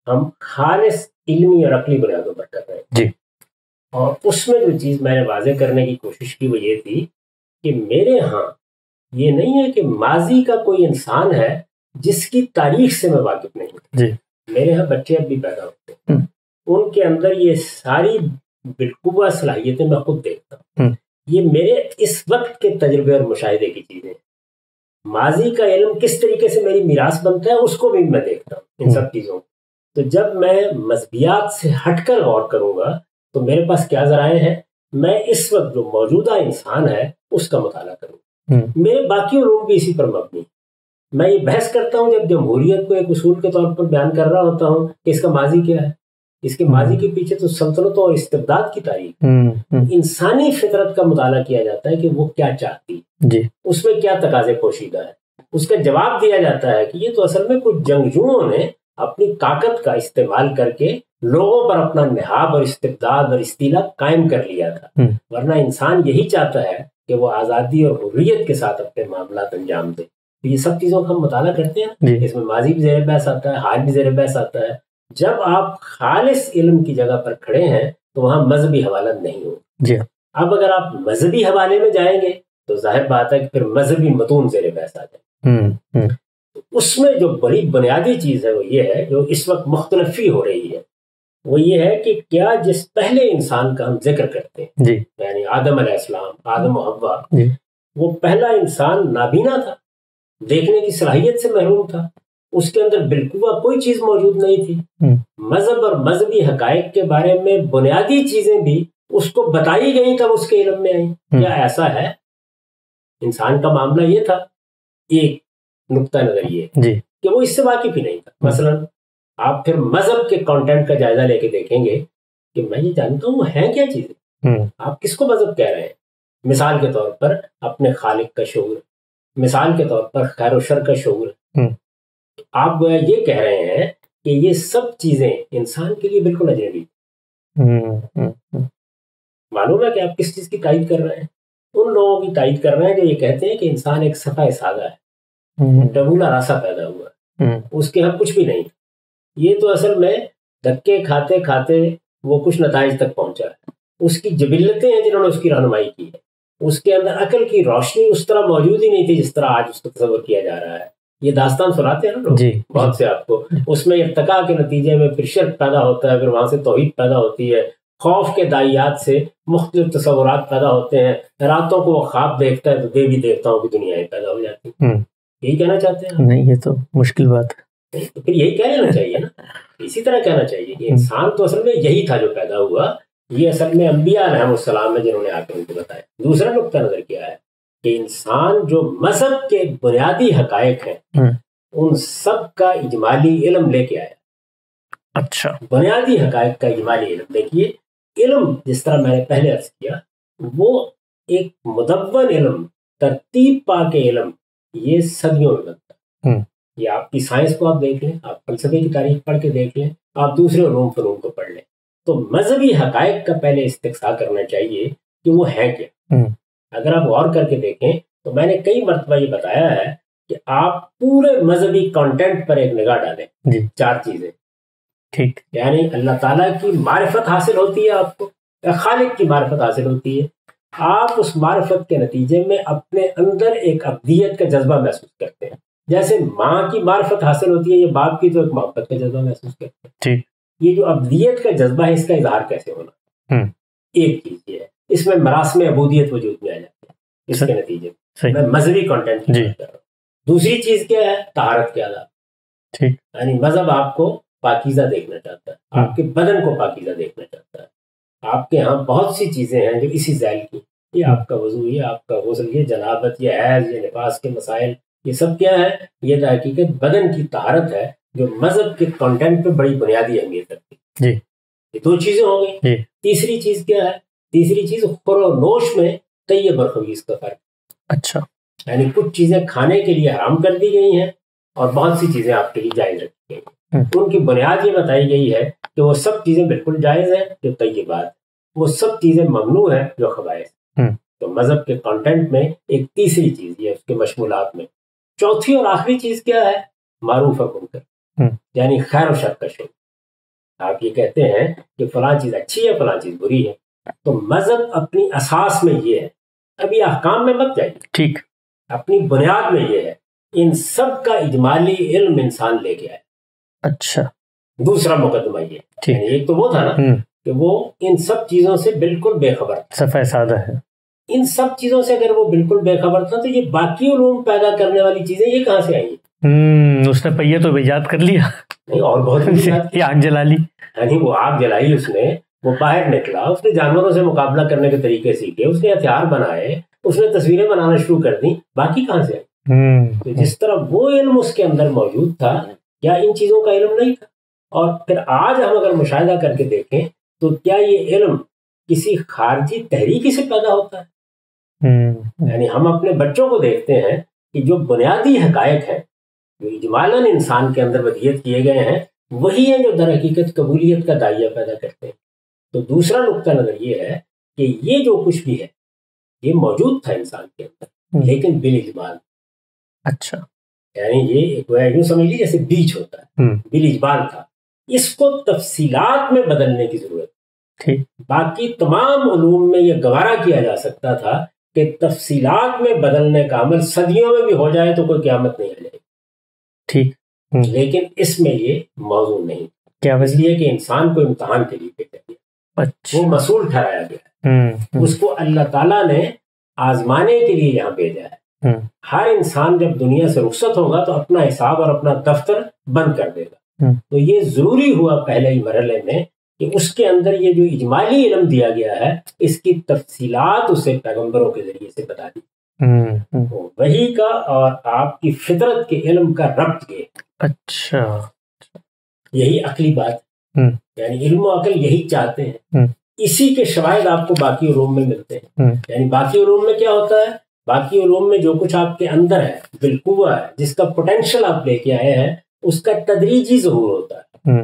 Speaker 1: ہم خالص علمی اور عقلی بنیادوں پر کر رہے ہیں۔
Speaker 2: جی،
Speaker 1: اور اس میں جو چیز میں نے واضح کرنے کی کوشش کی وہ یہ تھی کہ میرے ہاں یہ نہیں ہے کہ ماضی کا کوئی انسان ہے جس کی تاریخ سے میں واقف نہیں ہوں۔
Speaker 2: جی،
Speaker 1: میرے ہاں بچے اب بھی پیدا ہوتے ہیں، ان کے اندر یہ ساری بالقوہ صلاحیتیں میں خود دیکھتا ہوں۔ یہ میرے اس وقت کے تجربے اور مشاہدے کی چیزیں۔ ماضی کا علم کس طریقے سے میری میراث بنتا ہے اس کو بھی میں دیکھتا ہوں، ان سب چیزوں کو۔ تو جب میں مذہبیات سے ہٹ کر غور کروں گا تو میرے پاس کیا ذرائع ہیں؟ میں اس وقت جو موجودہ انسان ہے اس کا مطالعہ کروں گا۔ میرے باقی علوم بھی اسی پر مبنی ہیں۔ میں یہ بحث کرتا ہوں جب جمہوریت کو ایک اصول کے طور پر بیان کر رہا ہوتا ہوں کہ اس کا ماضی کیا ہے، اس کے ماضی کے پیچھے تو سلطنتوں اور استبداد کی تاریخ۔ انسانی فطرت کا مطالعہ کیا جاتا ہے کہ وہ کیا چاہتی ہے، اس میں کیا تقاضے پوشیدہ ہے۔ اس کا جواب دیا جاتا ہے کہ یہ تو اصل میں کچھ جنگجوؤں نے اپنی طاقت کا استعمال کر کے لوگوں پر اپنا نہاب اور استبداد اور استیلا قائم کر لیا تھا، ورنہ انسان یہی چاہتا ہے کہ وہ آزادی اور حریت کے ساتھ اپنے معاملات انجام دے۔ تو یہ سب چیزوں کا ہم مطالعہ کرتے ہیں، اس میں ماضی بھی زیر بحث آتا ہے، حال بھی زیر بحث آتا ہے۔ جب آپ خالص علم کی جگہ پر کھڑے ہیں تو وہاں مذہبی حوالہ نہیں ہو۔ اب اگر آپ مذہبی حوالے میں جائیں گے تو ظاہر بات ہے کہ پھر مذہبی متون زیر بحث آ جائیں۔ اس میں جو بڑی بنیادی چیز ہے وہ یہ ہے، جو اس وقت مختلفی ہو رہی ہے، وہ یہ ہے کہ کیا جس پہلے انسان کا ہم ذکر کرتے ہیں، یعنی آدم علیہ السلام، آدم و حوا، وہ پہلا انسان نابینا تھا، دیکھنے کی صلاحیت سے محروم تھا، اس کے اندر بالقوہ کوئی چیز موجود نہیں تھی۔ مذہب اور مذہبی حقائق کے بارے میں بنیادی چیزیں بھی اس کو بتائی گئی تب اس کے علم میں آئیں۔ کیا ایسا ہے؟ انسان کا معاملہ یہ تھا، ایک نقطہ نظر یہ کہ وہ اس سے واقف ہی نہیں تھا۔ مثلا آپ پھر مذہب کے کانٹینٹ کا جائزہ لے کے دیکھیں گے کہ میں یہ جانتا ہوں وہ ہے کیا چیزیں، آپ کس کو مذہب کہہ رہے ہیں؟ مثال کے طور پر اپنے خالق کا شعور، مثال کے طور پر خیر و شر کا شعور۔ آپ گویا یہ کہہ رہے ہیں کہ یہ سب چیزیں انسان کے لیے بالکل اجنبی۔ معلوم ہے کہ آپ کس چیز کی تائید کر رہے ہیں؟ ان لوگوں کی تائید کر رہے ہیں جو یہ کہتے ہیں کہ انسان ایک صفحہ سادہ ہے، ڈبولا راسا پیدا ہوا ہے، اس کے ہاں کچھ بھی نہیں۔ یہ تو اصل میں دھکے کھاتے کھاتے وہ کچھ نتائج تک پہنچا ہے، اس کی جبلتیں ہیں جنہوں نے اس کی رہنمائی کی ہے، اس کے اندر عقل کی روشنی اس طرح موجود ہی نہیں تھی جس طرح آج اس کو تصور کیا جا رہا ہے. یہ داستان سناتے ہیں نا لوگ بہت سے آپ کو. اس میں ارتقاء کے نتیجے میں پھر شرک پیدا ہوتا ہے، پھر وہاں سے توحید پیدا ہوتی ہے، خوف کے دائیات سے مختلف تصورات پیدا ہوتے ہیں. راتوں کو وہ خواب دیکھتا ہے تو دیوی دیوتاؤں کی دنیایں پیدا ہو جاتی ہیں. یہی کہنا چاہتے ہیں؟
Speaker 2: نہیں، یہ تو مشکل بات ہے.
Speaker 1: تو پھر یہی کہہ لینا چاہیے نا، اسی طرح کہنا چاہیے کہ انسان تو اصل میں یہی تھا جو پیدا ہوا. یہ اصل میں انبیاء علیہ السلام ہے جنہوں نے آ کے ان کو بتایا. دوسرا نقطہ نظر کیا ہے کہ انسان جو مذہب کے بنیادی حقائق ہیں ان سب کا اجمالی علم لے کے آیا.
Speaker 2: اچھا،
Speaker 1: بنیادی حقائق کا اجمالی علم. دیکھیے علم جس طرح میں نے پہلے عرض کیا وہ ایک مدون علم، ترتیب پا کے علم، یہ صدیوں میں بنتا ہے. یہ آپ کی سائنس کو آپ دیکھ لیں، آپ فلسفے کی تاریخ پڑھ کے دیکھ لیں، آپ دوسرے علوم فنون کو پڑھ لیں، تو مذہبی حقائق کا پہلے استقصاء کرنا چاہیے کہ وہ ہے کیا. اگر آپ غور کر کے دیکھیں تو میں نے کئی مرتبہ یہ بتایا ہے کہ آپ پورے مذہبی کانٹینٹ پر ایک نگاہ ڈالیں. 4 چیزیں.
Speaker 2: ٹھیک.
Speaker 1: یعنی اللہ تعالیٰ کی معرفت حاصل ہوتی ہے آپ کو، خالق کی معرفت حاصل ہوتی ہے. آپ اس معرفت کے نتیجے میں اپنے اندر ایک ابدیت کا جذبہ محسوس کرتے ہیں. جیسے ماں کی معرفت حاصل ہوتی ہے، یہ باپ کی تو ایک محبت کا جذبہ محسوس کرتے ہیں.
Speaker 2: ٹھیک.
Speaker 1: یہ جو ابدیت کا جذبہ ہے اس کا اظہار کیسے ہونا؟ ایک چیز یہ ہے، اس میں مراسم عبودیت وجود میں آ جاتے ہیں. اس کے نتیجے میں مذہبی کانٹینٹ کی بات کر رہا ہوں. دوسری چیز کیا ہے؟ طہارت کے آداب.
Speaker 2: ٹھیک.
Speaker 1: یعنی مذہب آپ کو پاکیزہ دیکھنا چاہتا ہے، آپ کے بدن کو پاکیزہ دیکھنا چاہتا ہے. آپ کے ہاں بہت سی چیزیں ہیں جو اسی ذیل کی، یہ آپ کا وضو، یہ آپ کا غسل، یہ جنابت، یہ حیض، یہ نفاس کے مسائل، یہ سب کیا ہے؟ یہ در حقیقت بدن کی طہارت ہے جو مذہب کے کانٹینٹ پہ بڑی بنیادی اہمیت رکھتی ہے. یہ 2 چیزیں ہو گئی. تیسری چیز کیا ہے؟ تیسری چیز خور و نوش میں طیب اور خبیث کا فرق.
Speaker 2: اچھا.
Speaker 1: یعنی کچھ چیزیں کھانے کے لیے حرام کر دی گئی ہیں اور بہت سی چیزیں آپ کے لیے جائز رکھی گئی ہیں. ان کی بنیاد یہ بتائی گئی ہے کہ وہ سب چیزیں بالکل جائز ہیں جو طیبات، وہ سب چیزیں ممنوع ہیں جو خبائث. تو مذہب کے کانٹینٹ میں ایک تیسری چیز یہ اس کے مشمولات میں. چوتھی اور آخری چیز کیا ہے؟ معروف اور منکر، یعنی خیر و شر کا شعور. آپ یہ کہتے ہیں کہ فلاں چیز اچھی ہے، فلاں چیز بری ہے. تو مذہب اپنی اساس میں یہ ہے، ابھی احکام میں مت جائیے،
Speaker 2: ٹھیک،
Speaker 1: اپنی بنیاد میں یہ ہے. ان سب کا اجمالی علم انسان لے کے آئے.
Speaker 2: اچھا.
Speaker 1: دوسرا مقدمہ یہ، یعنی ایک تو وہ تھا نا کہ وہ ان سب چیزوں سے بالکل بے خبر تھا،
Speaker 2: صفحہ سادہ ہے.
Speaker 1: ان سب چیزوں سے اگر وہ بالکل بے خبر تھا تو یہ باقی علوم پیدا کرنے والی چیزیں یہ کہاں سے آئیں؟
Speaker 2: اس نے پہیے تو ایجاد کر لیا.
Speaker 1: نہیں، اور بہت
Speaker 2: آگ جلا لی.
Speaker 1: یعنی وہ آگ جلائی اس نے، وہ باہر نکلا، اس نے جانوروں سے مقابلہ کرنے کے طریقے سیکھے، اس نے ہتھیار بنائے، اس نے تصویریں بنانا شروع کر دی. باقی کہاں سے آئی؟ تو جس طرح وہ علم اس کے اندر موجود تھا، کیا ان چیزوں کا علم نہیں تھا؟ اور پھر آج ہم اگر مشاہدہ کر کے دیکھیں تو کیا یہ علم کسی خارجی تحریکی سے پیدا ہوتا ہے؟ یعنی ہم اپنے بچوں کو دیکھتے ہیں کہ جو بنیادی حقائق ہیں جو اجمالاً انسان کے اندر ودیت کیے گئے ہیں وہی ہیں جو در حقیقت قبولیت کا داعیہ پیدا کرتے ہیں. تو دوسرا نقطہ نظر یہ ہے کہ یہ جو کچھ بھی ہے یہ موجود تھا انسان کے اندر لیکن بالاجمال.
Speaker 2: اچھا.
Speaker 1: یعنی یہ یوں سمجھ لیجیے جیسے بیج ہوتا ہے، بالاجمال تھا. اس کو تفصیلات میں بدلنے کی ضرورت
Speaker 2: ٹھیک.
Speaker 1: باقی تمام علوم میں یہ گوارا کیا جا سکتا تھا کہ تفصیلات میں بدلنے کا عمل صدیوں میں بھی ہو جائے تو کوئی قیامت نہیں آ جائے.
Speaker 2: ٹھیک.
Speaker 1: لیکن اس میں یہ موضوع نہیں.
Speaker 2: کیا
Speaker 1: اس لیے کہ انسان کو امتحان کے لیے بھیجا گیا، وہ مسئول ٹھہرایا گیا. اس کو اللہ تعالیٰ نے آزمانے کے لیے یہاں بھیجا ہے. ہر انسان جب دنیا سے رخصت ہوگا تو اپنا حساب اور اپنا دفتر بند کر دے گا. تو یہ ضروری ہوا پہلے ہی مرحلے میں کہ اس کے اندر یہ جو اجمالی علم دیا گیا ہے اس کی تفصیلات اسے پیغمبروں کے ذریعے سے بتا دی. وحی کا اور آپ کی فطرت کے علم کا ربط یہ.
Speaker 2: اچھا.
Speaker 1: یہی عقلی بات ہے. یعنی علم و عقل یہی چاہتے ہیں. اسی کے شواہد آپ کو باقی علوم میں ملتے ہیں. یعنی باقی علوم میں کیا ہوتا ہے؟ باقی علوم میں جو کچھ آپ کے اندر ہے بالقوہ ہے، جس کا پوٹینشل آپ لے کے آئے ہیں، اس کا تدریجی ظہور ہوتا ہے.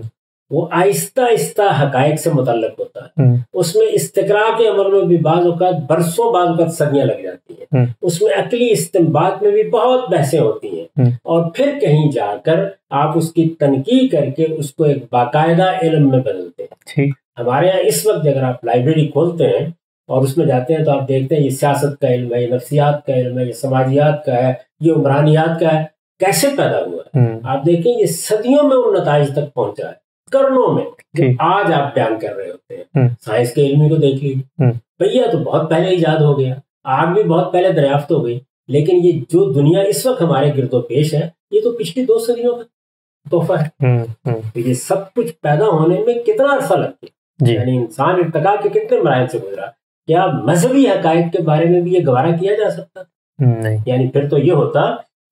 Speaker 1: وہ آہستہ آہستہ حقائق سے متعلق ہوتا ہے. اس میں استقراء کے عمل میں بھی بعض اوقات برسوں، بعض اوقات صدیاں لگ جاتی ہیں. اس میں عقلی استنباط میں بھی بہت بحثیں ہوتی ہیں اور پھر کہیں جا کر آپ اس کی تنقیح کر کے اس کو ایک باقاعدہ علم میں بدلتے ہیں. ہمارے یہاں اس وقت اگر آپ لائبریری کھولتے ہیں اور اس میں جاتے ہیں تو آپ دیکھتے ہیں یہ سیاست کا علم ہے، یہ نفسیات کا علم ہے، یہ سماجیات کا ہے، یہ عمرانیات کا ہے. کیسے پیدا ہوا ہے؟ آپ دیکھیں یہ صدیوں میں ان نتائج تک پہنچا ہے، قرنوں میں، جو آج آپ بیان کر رہے ہوتے ہیں. سائنس کے علمی کو دیکھ لیجیے، بھیا تو بہت پہلے ایجاد ہو گیا، آگ بھی بہت پہلے دریافت ہو گئی، لیکن یہ جو دنیا اس وقت ہمارے گرد و پیش ہے یہ تو پچھلی 2 صدیوں کا تحفہ ہے. تو یہ سب کچھ پیدا ہونے میں کتنا عرصہ لگ گیا، یعنی انسان ارتقاء کے کتنے مراحل سے گزرا. کیا مذہبی حقائق کے بارے میں بھی یہ گوارا کیا جا سکتا؟ نہیں. یعنی پھر تو یہ ہوتا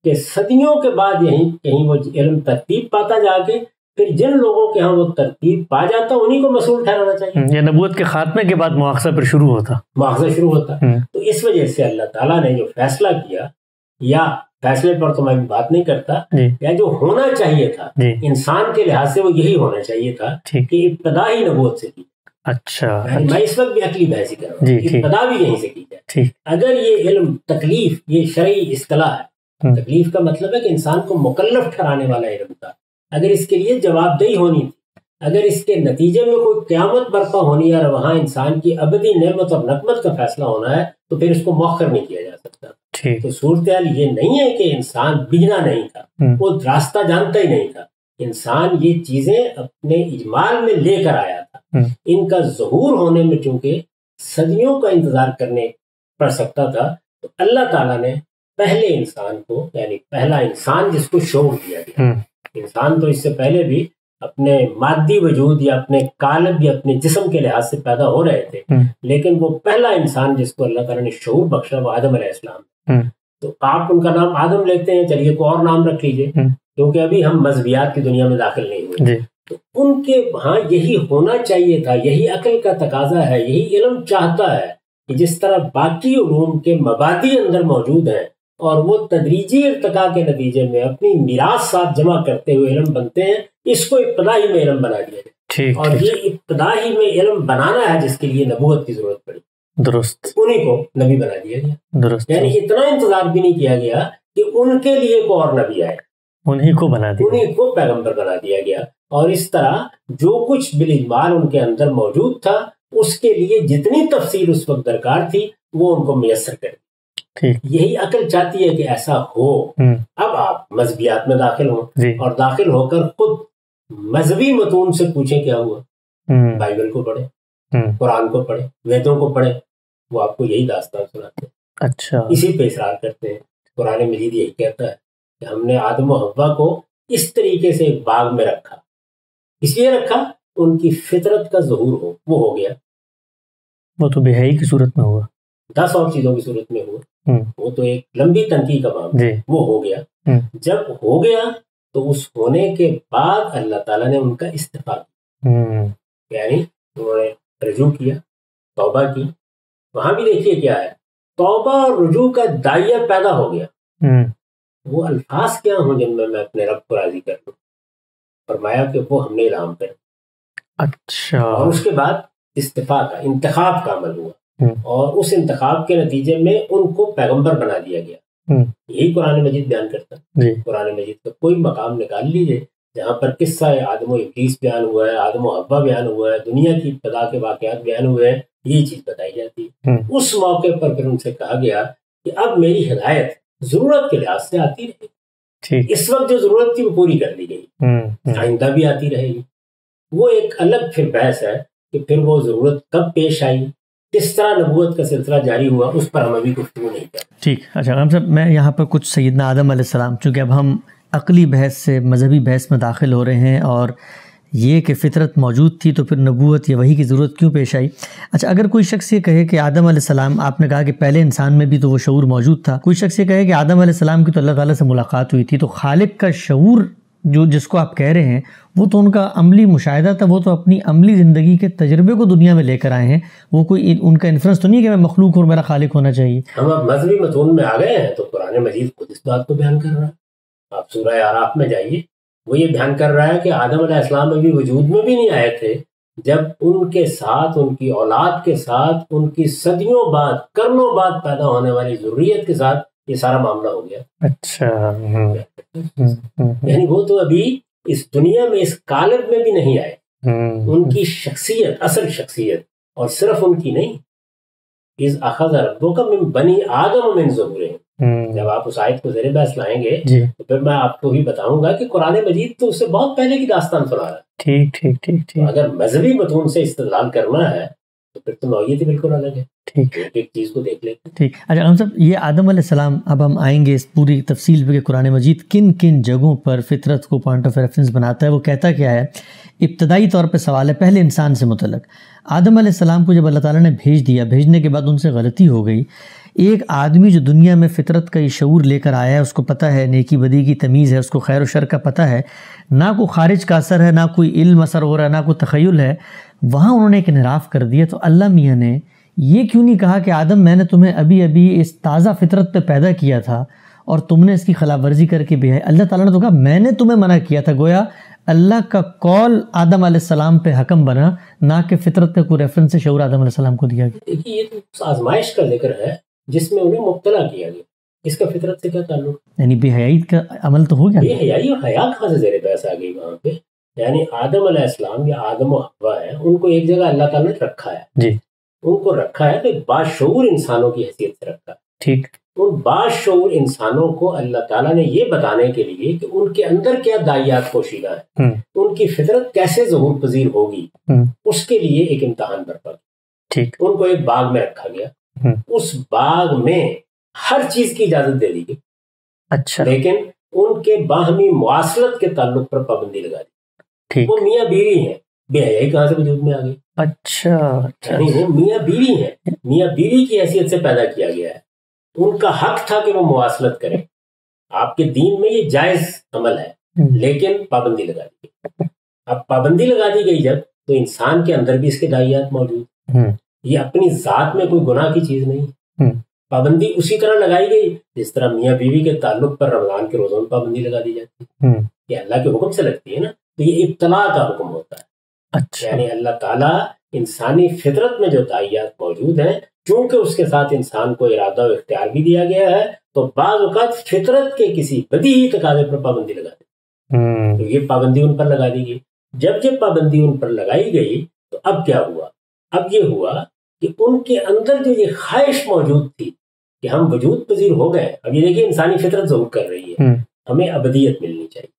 Speaker 1: کہ صدیوں کے بعد یہیں کہیں وہ علم ترتیب پاتا جا کے، پھر جن لوگوں کے ہاں وہ ترتیب پا جاتا انہیں کو مسئول ٹھہرانا چاہیے.
Speaker 2: یہ نبوت کے خاتمے کے بعد مواخذہ پھر شروع ہوتا.
Speaker 1: تو اس وجہ سے اللہ تعالیٰ نے جو فیصلہ کیا، یا فیصلے پر تو میں بھی بات نہیں کرتا، یا جو ہونا چاہیے تھا انسان کے لحاظ سے وہ یہی ہونا چاہیے تھا کہ ابتدا ہی نبوت سے کی.
Speaker 2: اچھا،
Speaker 1: میں اس وقت بھی عقلی بحث کر رہا ہوں، ابتدا بھی یہیں سے کی جائے. اگر یہ علم تکلیف، یہ شرعی اصطلاح ہے، تکلیف کا مطلب ہے کہ انسان کو مکلف ٹھہرانے والا علم تھا، اگر اس کے لیے جواب دہی ہونی تھی، اگر اس کے نتیجے میں کوئی قیامت برپا ہونی ہے اور وہاں انسان کی ابدی نعمت اور نقمت کا فیصلہ ہونا ہے، تو پھر اس کو مؤخر نہیں کیا جا سکتا. تو صورتحال یہ نہیں ہے کہ انسان بجنا نہیں تھا، وہ راستہ جانتا ہی نہیں تھا. انسان یہ چیزیں اپنے اجمال میں لے کر آیا تھا. ان کا ظہور ہونے میں چونکہ صدیوں کا انتظار کرنے پڑ سکتا تھا، تو اللہ تعالیٰ نے پہلے انسان کو، یعنی پہلا انسان جس کو شعور دیا گیا، انسان تو اس سے پہلے بھی اپنے مادی وجود یا اپنے قالب یا اپنے جسم کے لحاظ سے پیدا ہو رہے تھے، لیکن وہ پہلا انسان جس کو اللہ تعالیٰ نے شعور بخشا وہ آدم علیہ السلام. تو آپ ان کا نام آدم لیتے ہیں، چلیے کوئی اور نام رکھ لیجیے، کیونکہ ابھی ہم مذہبیات کی دنیا میں داخل نہیں ہوئے. تو ان کے وہاں یہی ہونا چاہیے تھا، یہی عقل کا تقاضا ہے، یہی علم چاہتا ہے کہ جس طرح باقی علوم کے مبادی اندر موجود ہیں اور وہ تدریجی ارتقاء کے نتیجے میں اپنی میراث ساتھ جمع کرتے ہوئے علم بنتے ہیں، اس کو ابتدائی میں علم بنا دیا جائے. اور یہ ابتدائی میں علم بنانا ہے جس کے لیے نبوت کی ضرورت پڑی.
Speaker 2: درست.
Speaker 1: انہیں کو نبی بنا دیا گیا. درست. یعنی اتنا انتظار بھی نہیں کیا گیا کہ ان کے لیے کوئی اور نبی آئے،
Speaker 2: انہیں کو بنا دیا،
Speaker 1: انہیں کو پیغمبر بنا دیا گیا. اور اس طرح جو کچھ بالاجمال ان کے اندر موجود تھا اس کے لیے جتنی تفصیل اس وقت درکار تھی وہ ان کو میسر کر دی. یہی عقل چاہتی ہے کہ ایسا ہو. اب آپ مذہبیات میں داخل ہوں اور داخل ہو کر خود مذہبی متون سے پوچھیں کیا ہوا. بائبل کو پڑھیں، قرآن کو پڑھیں، ویدوں کو پڑھیں، وہ آپ کو یہی داستان سناتے ہیں.
Speaker 2: اچھا،
Speaker 1: اسی پہ اصرار کرتے ہیں. قرآن مجید یہی کہتا ہے کہ ہم نے آدم و حوا کو اس طریقے سے ایک باغ میں رکھا، اس لیے رکھا ان کی فطرت کا ظہور ہو. وہ ہو گیا.
Speaker 2: وہ تو بے حیائی کی صورت میں ہوا،
Speaker 1: 10 اور چیزوں کی صورت میں ہوا. وہ تو ایک لمبی تنقید کا معاملہ ہے. وہ ہو گیا. جب ہو گیا تو اس ہونے کے بعد اللہ تعالیٰ نے ان کا استعفا کیا، یعنی انہوں نے رجوع کیا، توبہ کی. وہاں بھی دیکھیے کیا ہے، توبہ اور رجوع کا داعیہ پیدا ہو گیا. وہ الفاظ کیا ہوں جن میں اپنے رب کو راضی کر لوں؟ فرمایا کہ وہ ہم نے الہام کر.
Speaker 2: اچھا.
Speaker 1: اور اس کے بعد استفاء کا، انتخاب کا عمل ہوا، اور اس انتخاب کے نتیجے میں ان کو پیغمبر بنا دیا گیا. یہی قرآن مجید بیان کرتا ہے. قرآن مجید کا کوئی مقام نکال لیجئے جہاں پر قصہ آدم و ابلیس بیان ہوا ہے، آدم و حوا بیان ہوا ہے، دنیا کی ابتدا کے واقعات بیان ہوئے ہیں، یہ چیز بتائی جاتی ہے. اس موقع پر پھر ان سے کہا گیا کہ اب میری ہدایت ضرورت کے لحاظ سے آتی رہے گی. اس وقت جو ضرورت تھی وہ پوری کر دی گئی، آئندہ بھی آتی رہے گی. وہ ایک الگ پھر بحث ہے کہ پھر وہ ضرورت کب پیش آئی، کس طرح نبوت کا سلسلہ جاری ہوا، اس پر ہم ابھی گفتگو نہیں کرتے.
Speaker 2: ٹھیک. اچھا غلام صاحب، میں یہاں پر کچھ سیدنا آدم علیہ السلام، چونکہ اب ہم عقلی بحث سے مذہبی بحث میں داخل ہو رہے ہیں، اور یہ کہ فطرت موجود تھی تو پھر نبوت یا وحی کی ضرورت کیوں پیش آئی. اچھا، اگر کوئی شخص یہ کہے کہ آدم علیہ السلام، آپ نے کہا کہ پہلے انسان میں بھی تو وہ شعور موجود تھا، کوئی شخص یہ کہے کہ آدم علیہ السلام کی تو اللہ تعالیٰ سے ملاقات ہوئی تھی، تو خالق کا شعور جو جس کو آپ کہہ رہے ہیں وہ تو ان کا عملی مشاہدہ تھا، وہ تو اپنی عملی زندگی کے تجربے کو دنیا میں لے کر آئے ہیں. وہ کوئی ان کا انفرنس تو نہیں کہ میں مخلوق ہوں اور میرا خالق ہونا چاہیے.
Speaker 1: ہم اب مذہبی متون میں آ گئے ہیں تو قرآن مجید خود اس بات کو بیان کر رہا ہے. آپ سورہ اعراف میں جائیے، وہ یہ بیان کر رہا ہے کہ آدم علیہ السلام ابھی وجود میں بھی نہیں آئے تھے جب ان کے ساتھ، ان کی اولاد کے ساتھ، ان کی صدیوں بعد، قرنوں بعد پیدا ہونے والی ذریت کے ساتھ یہ سارا معاملہ ہو گیا.
Speaker 2: اچھا.
Speaker 1: یعنی وہ تو ابھی اس دنیا میں اس قالب میں بھی نہیں آئے. ان کی شخصیت، اصل شخصیت، اور صرف ان کی نہیں، اذ اخذ ربک من بنی آدم من ظہورہم، جب آپ اس آیت کو زیر بحث لائیں گے تو پھر میں آپ کو بھی بتاؤں گا کہ قرآن مجید تو اس سے بہت پہلے کی داستان سنا رہا ہے.
Speaker 2: ٹھیک ٹھیک ٹھیک ٹھیک.
Speaker 1: اگر مذہبی متون سے استدلال کرنا ہے تو پھر تو نوعیت ہی بالکل الگ ہے.
Speaker 2: ٹھیک،
Speaker 1: ایک چیز کو دیکھ لیتے ہیں.
Speaker 2: ٹھیک. اچھا ہم صاحب، یہ آدم علیہ السلام، اب ہم آئیں گے اس پوری تفصیل پہ کہ قرآن مجید کن کن جگہوں پر فطرت کو پوائنٹ آف ریفرنس بناتا ہے. وہ کہتا کیا ہے؟ ابتدائی طور پہ سوال ہے پہلے انسان سے متعلق. آدم علیہ السلام کو جب اللہ تعالیٰ نے بھیج دیا، بھیجنے کے بعد ان سے غلطی ہو گئی. ایک آدمی جو دنیا میں فطرت کا یہ شعور لے کر آیا ہے، اس کو پتہ ہے نیکی بدی کی تمیز ہے، اس کو خیر و شر کا پتہ ہے، نہ کوئی خارج کا اثر ہے، نہ کوئی علم اثر ہو رہا ہے، نہ کوئی تخیل ہے، وہاں انہوں نے ایک انحراف کر دیا. تو اللہ میاں نے یہ کیوں نہیں کہا کہ آدم میں نے تمہیں ابھی ابھی اس تازہ فطرت پہ پیدا کیا تھا اور تم نے اس کی خلاف ورزی کر کے بھی ہے؟ اللہ تعالیٰ نے تو کہا میں نے تمہیں منع کیا تھا. گویا اللہ کا قول آدم علیہ السلام پہ حکم بنا، نہ کہ فطرت کا کوئی ریفرنس سے شعور آدم علیہ السلام کو دیا گیا.
Speaker 1: دیکھیے یہ تو آزمائش کا ذکر ہے جس میں انہیں مبتلا کیا گیا. اس کا فطرت سے کیا تعلق؟
Speaker 2: یعنی بے حیائی کا عمل تو ہو گیا.
Speaker 1: بے حیائی اور حیا کہاں سے زیر بحث آ گئی وہاں پہ؟ یعنی آدم علیہ السلام یا آدم و حوا ہے، ان کو ایک جگہ اللہ تعالیٰ نے رکھا ہے.
Speaker 2: جی،
Speaker 1: ان کو رکھا ہے تو باشعور انسانوں کی حیثیت سے رکھا.
Speaker 2: ٹھیک.
Speaker 1: ان باشعور انسانوں کو اللہ تعالیٰ نے یہ بتانے کے لیے کہ ان کے اندر کیا داعیات پوشیدہ ہیں، ان کی فطرت کیسے ظہور پذیر ہوگی، اس کے لیے ایک امتحان برپا.
Speaker 2: ٹھیک.
Speaker 1: ان کو ایک باغ میں رکھا گیا، اس باغ میں ہر چیز کی اجازت دے دی گئی.
Speaker 2: اچھا.
Speaker 1: لیکن ان کے باہمی مواصلت کے تعلق پر پابندی لگا دی.
Speaker 2: ٹھیک.
Speaker 1: وہ میاں بیوی ہیں، بے حیائی کہاں سے وجود میں آ گئی؟
Speaker 2: اچھا.
Speaker 1: یعنی وہ میاں بیوی ہیں، میاں بیوی کی حیثیت سے پیدا کیا گیا ہے. ان کا حق تھا کہ وہ مواصلت کریں. آپ کے دین میں یہ جائز عمل ہے، لیکن پابندی لگا دی گئی. اب پابندی لگا دی گئی جب، تو انسان کے اندر بھی اس کے داعیات موجود. یہ اپنی ذات میں کوئی گناہ کی چیز نہیں. پابندی اسی طرح لگائی گئی جس طرح میاں بیوی کے تعلق پر رمضان کے روزوں میں پابندی لگا دی جاتی ہے. یہ اللہ کے حکم سے لگتی ہے نا، تو یہ ابتلا کا حکم ہوتا ہے.
Speaker 2: اچھا.
Speaker 1: یعنی اللہ تعالیٰ انسانی فطرت میں جو داعیات موجود ہیں، چونکہ اس کے ساتھ انسان کو ارادہ و اختیار بھی دیا گیا ہے، تو بعض اوقات فطرت کے کسی بدیہی تقاضے پر پابندی لگا دی. تو یہ پابندی ان پر لگا دی گئی. جب یہ پابندی ان پر لگائی گئی تو اب کیا ہوا؟ اب یہ ہوا کہ ان کے اندر جو یہ خواہش موجود تھی کہ ہم وجود پذیر ہو گئے. اب یہ دیکھیے انسانی فطرت ظہور کر رہی ہے، ہمیں ابدیت ملنی چاہیے.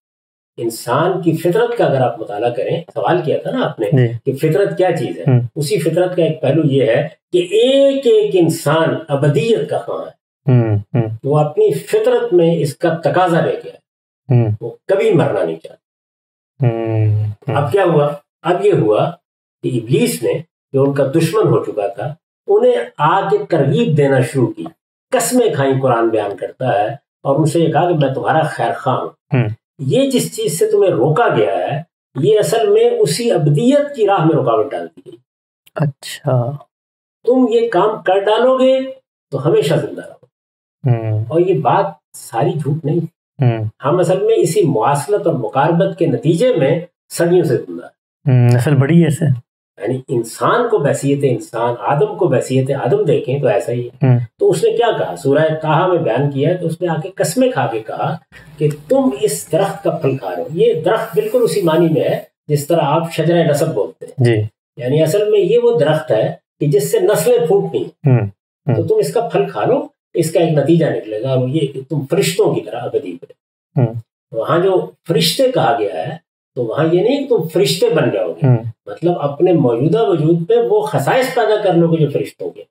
Speaker 1: انسان کی فطرت کا اگر آپ مطالعہ کریں، سوال کیا تھا نا آپ نے کہ فطرت کیا چیز ہے، اسی فطرت کا ایک پہلو یہ ہے کہ ایک ایک انسان ابدیت کا خواہاں ہے. وہ اپنی فطرت میں اس کا تقاضا لے کے آئے، وہ کبھی مرنا نہیں چاہتا. اب کیا ہوا؟ اب یہ ہوا کہ ابلیس نے، جو ان کا دشمن ہو چکا تھا، انہیں آ کے ترغیب دینا شروع کی. قسمیں کھائیں، قرآن بیان کرتا ہے، اور ان سے یہ کہا کہ میں تمہارا خیر خواہ ہوں. یہ جس چیز سے تمہیں روکا گیا ہے، یہ اصل میں اسی ابدیت کی راہ میں رکاوٹ ڈالتی گئی.
Speaker 2: اچھا.
Speaker 1: تم یہ کام کر ڈالو گے تو ہمیشہ زندہ رہو. اور یہ بات ساری جھوٹ نہیں. ہم اصل میں اسی مواصلت اور مقاربت کے نتیجے میں صدیوں سے زندہ ہیں.
Speaker 2: اصل بڑی ایسے،
Speaker 1: یعنی انسان کو بحیثیت انسان، آدم کو بحیثیت آدم دیکھیں تو ایسا ہی ہے. تو اس نے کیا کہا؟ سورہ طٰہٰ میں بیان کیا ہے کہ اس نے آ کے قسمیں کھا کے کہا کہ تم اس درخت کا پھل کھا رہے ہو. یہ درخت بالکل اسی معنی میں ہے جس طرح آپ شجرہ نسب بولتے ہیں.
Speaker 2: جی.
Speaker 1: یعنی اصل میں یہ وہ درخت ہے کہ جس سے نسلیں پھوٹنی ہیں. تو تم اس کا پھل کھا لو، اس کا ایک نتیجہ نکلے گا، وہ یہ کہ تم فرشتوں کی طرح ابدی ہوئے. وہاں جو فرشتے کہا گیا ہے تو وہاں یہ نہیں کہ تم فرشتے بن جاؤ گے، مطلب اپنے موجودہ وجود پہ وہ خصائص پیدا کر لو گے جو فرشتوں کے،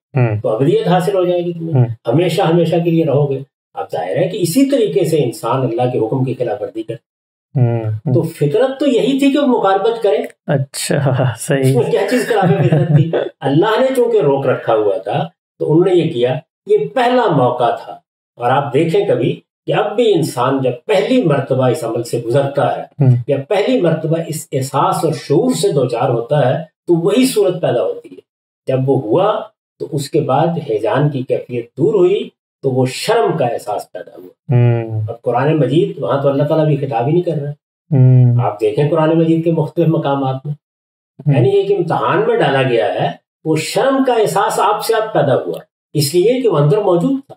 Speaker 1: تو ابدیت حاصل ہو جائے گی تمہیں، ہمیشہ ہمیشہ کے لیے رہو گے. اب ظاہر ہے کہ اسی طریقے سے انسان اللہ کے حکم کی خلاف ورزی کرے. تو فطرت تو یہی تھی کہ وہ مقاربت کرے.
Speaker 2: اچھا صحیح.
Speaker 1: کیا چیز خلاف فطرت تھی؟ اللہ نے چونکہ روک رکھا ہوا تھا تو انہوں نے یہ کیا. یہ پہلا موقع تھا. اور آپ دیکھیں کبھی کہ اب بھی انسان جب پہلی مرتبہ اس عمل سے گزرتا ہے یا پہلی مرتبہ اس احساس اور شعور سے دوچار ہوتا ہے تو وہی صورت پیدا ہوتی ہے. جب وہ ہوا تو اس کے بعد ہیجان کی کیفیت دور ہوئی تو وہ شرم کا احساس پیدا ہوا. اور قرآن مجید وہاں تو اللہ تعالیٰ بھی خطاب ہی نہیں کر رہا. آپ دیکھیں قرآن مجید کے مختلف مقامات میں، یعنی ایک امتحان میں ڈالا گیا ہے. وہ شرم کا احساس آپ سے آپ پیدا ہوا اس لیے کہ وہ اندر موجود تھا.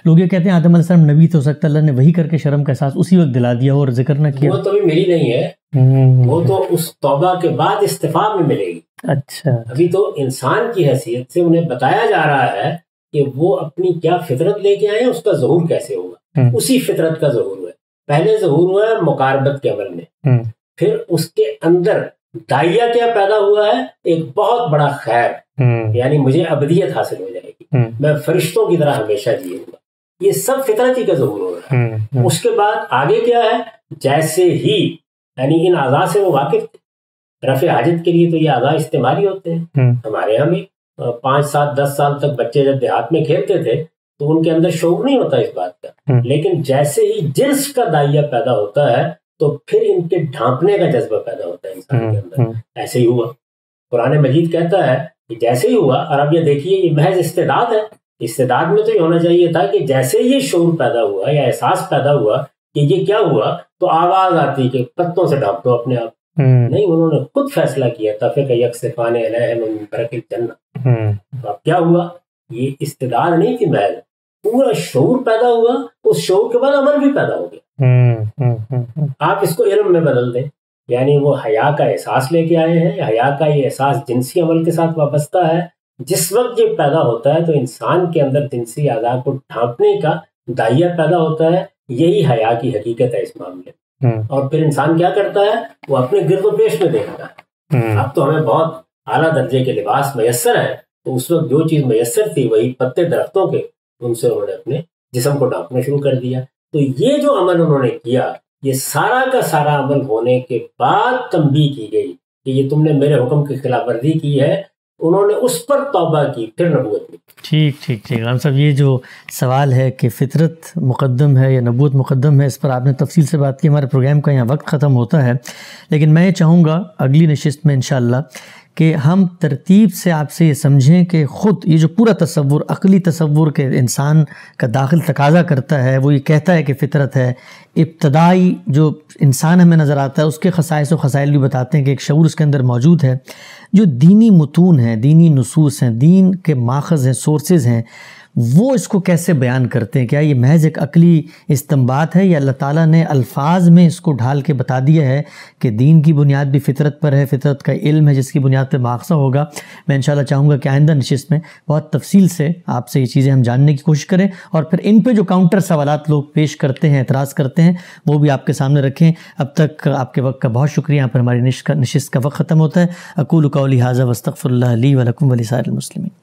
Speaker 2: لوگ یہ کہتے ہیں آدم علیہ السلام نبی تو ہو سکتا، اللہ نے وہی کر کے شرم کا احساس اسی وقت دلا دیا اور ذکر نہ کیا.
Speaker 1: وہ تو بھی میری نہیں ہے، وہ تو اس توبہ کے بعد استفاء میں ملے گی.
Speaker 2: اچھا،
Speaker 1: ابھی تو انسان کی حیثیت سے انہیں بتایا جا رہا ہے کہ وہ اپنی کیا فطرت لے کے آئے ہیں، اس کا ظہور کیسے ہوگا. اسی فطرت کا ظہور ہوا ہے. پہلے ظہور ہوا ہے مقاربت کے عمل میں، پھر اس کے اندر داعیہ کیا پیدا ہوا ہے، ایک بہت بڑا خیر، یعنی مجھے ابدیت حاصل ہو جائے گی، میں فرشتوں کی طرح ہمیشہ جیوں گا. یہ سب فطرتی کا ظہور ہو رہا ہے. اس کے بعد آگے کیا ہے، جیسے ہی یعنی ان اعضاء سے وہ واقف تھے. رفع حاجت کے لیے تو یہ اعضاء استعمالی ہوتے ہیں. ہمارے یہاں بھی 5 7 10 سال تک بچے جب دیہات میں کھیلتے تھے تو ان کے اندر شعور نہیں ہوتا اس بات کا، لیکن جیسے ہی جنس کا داعیہ پیدا ہوتا ہے تو پھر ان کے ڈھانپنے کا جذبہ پیدا ہوتا ہے انسان کے اندر. ایسے ہی ہوا. قرآن مجید کہتا ہے کہ جیسے ہی ہوا، اور اب یہ دیکھیے یہ محض استعداد ہے. استعداد میں تو یہ ہونا چاہیے تھا کہ جیسے یہ شعور پیدا ہوا یا احساس پیدا ہوا کہ یہ کیا ہوا تو آواز آتی کہ پتوں سے ڈھانپ دو اپنے آپ. نہیں، انہوں نے خود فیصلہ کیا تفق یکسفان علیہم من برق الجنہ. اب کیا ہوا، یہ استعداد نہیں تھی محض، پورا شعور پیدا ہوا. اس شعور کے بعد عمل بھی پیدا ہو گیا. آپ اس کو علم میں بدل دیں، یعنی وہ حیا کا احساس لے کے آئے ہیں. حیا کا یہ احساس جنسی عمل کے ساتھ وابستہ ہے. جس وقت یہ پیدا ہوتا ہے تو انسان کے اندر جنسی اعضاء کو ڈھانپنے کا داعیہ پیدا ہوتا ہے. یہی حیا کی حقیقت ہے اس معاملے میں. اور پھر انسان کیا کرتا ہے، وہ اپنے گرد و پیش میں دیکھتا ہے. اب تو ہمیں بہت اعلیٰ درجے کے لباس میسر ہیں، تو اس وقت جو چیز میسر تھی وہی پتے درختوں کے، ان سے انہوں نے اپنے جسم کو ڈھانپنا شروع کر دیا. تو یہ جو عمل انہوں نے کیا، یہ سارا کا سارا عمل ہونے کے بعد تنبیہ کی گئی کہ یہ تم نے میرے حکم کی خلاف ورزی کی ہے. انہوں نے اس پر توبہ کی، پھر نبوت کی.
Speaker 2: ٹھیک غلام صاحب، یہ جو سوال ہے کہ فطرت مقدم ہے یا نبوت مقدم ہے، اس پر آپ نے تفصیل سے بات کی. ہمارے پروگرام کا یہاں وقت ختم ہوتا ہے، لیکن میں یہ چاہوں گا اگلی نشست میں انشاءاللہ کہ ہم ترتیب سے آپ سے یہ سمجھیں کہ خود یہ جو پورا تصور، عقلی تصور کہ انسان کا داخل تقاضا کرتا ہے، وہ یہ کہتا ہے کہ فطرت ہے. ابتدائی جو انسان ہمیں نظر آتا ہے اس کے خصائص و خصائل بھی بتاتے ہیں کہ ایک شعور اس کے اندر موجود ہے. جو دینی متون ہیں، دینی نصوص ہیں، دین کے ماخذ ہیں، سورسز ہیں، وہ اس کو کیسے بیان کرتے ہیں؟ کیا یہ محض ایک عقلی استنباط ہے یا اللہ تعالیٰ نے الفاظ میں اس کو ڈھال کے بتا دیا ہے کہ دین کی بنیاد بھی فطرت پر ہے، فطرت کا علم ہے جس کی بنیاد پہ ماخذہ ہوگا؟ میں انشاءاللہ چاہوں گا کہ آئندہ نشست میں بہت تفصیل سے آپ سے یہ چیزیں ہم جاننے کی کوشش کریں، اور پھر ان پہ جو کاؤنٹر سوالات لوگ پیش کرتے ہیں، اعتراض کرتے ہیں، وہ بھی آپ کے سامنے رکھیں. اب تک آپ کے وقت کا بہت شکریہ. یہاں پر ہماری نشست کا وقت ختم ہوتا ہے. اقول قولی ھذا واستغفر اللہ لی ولکم ولسائر المسلمین.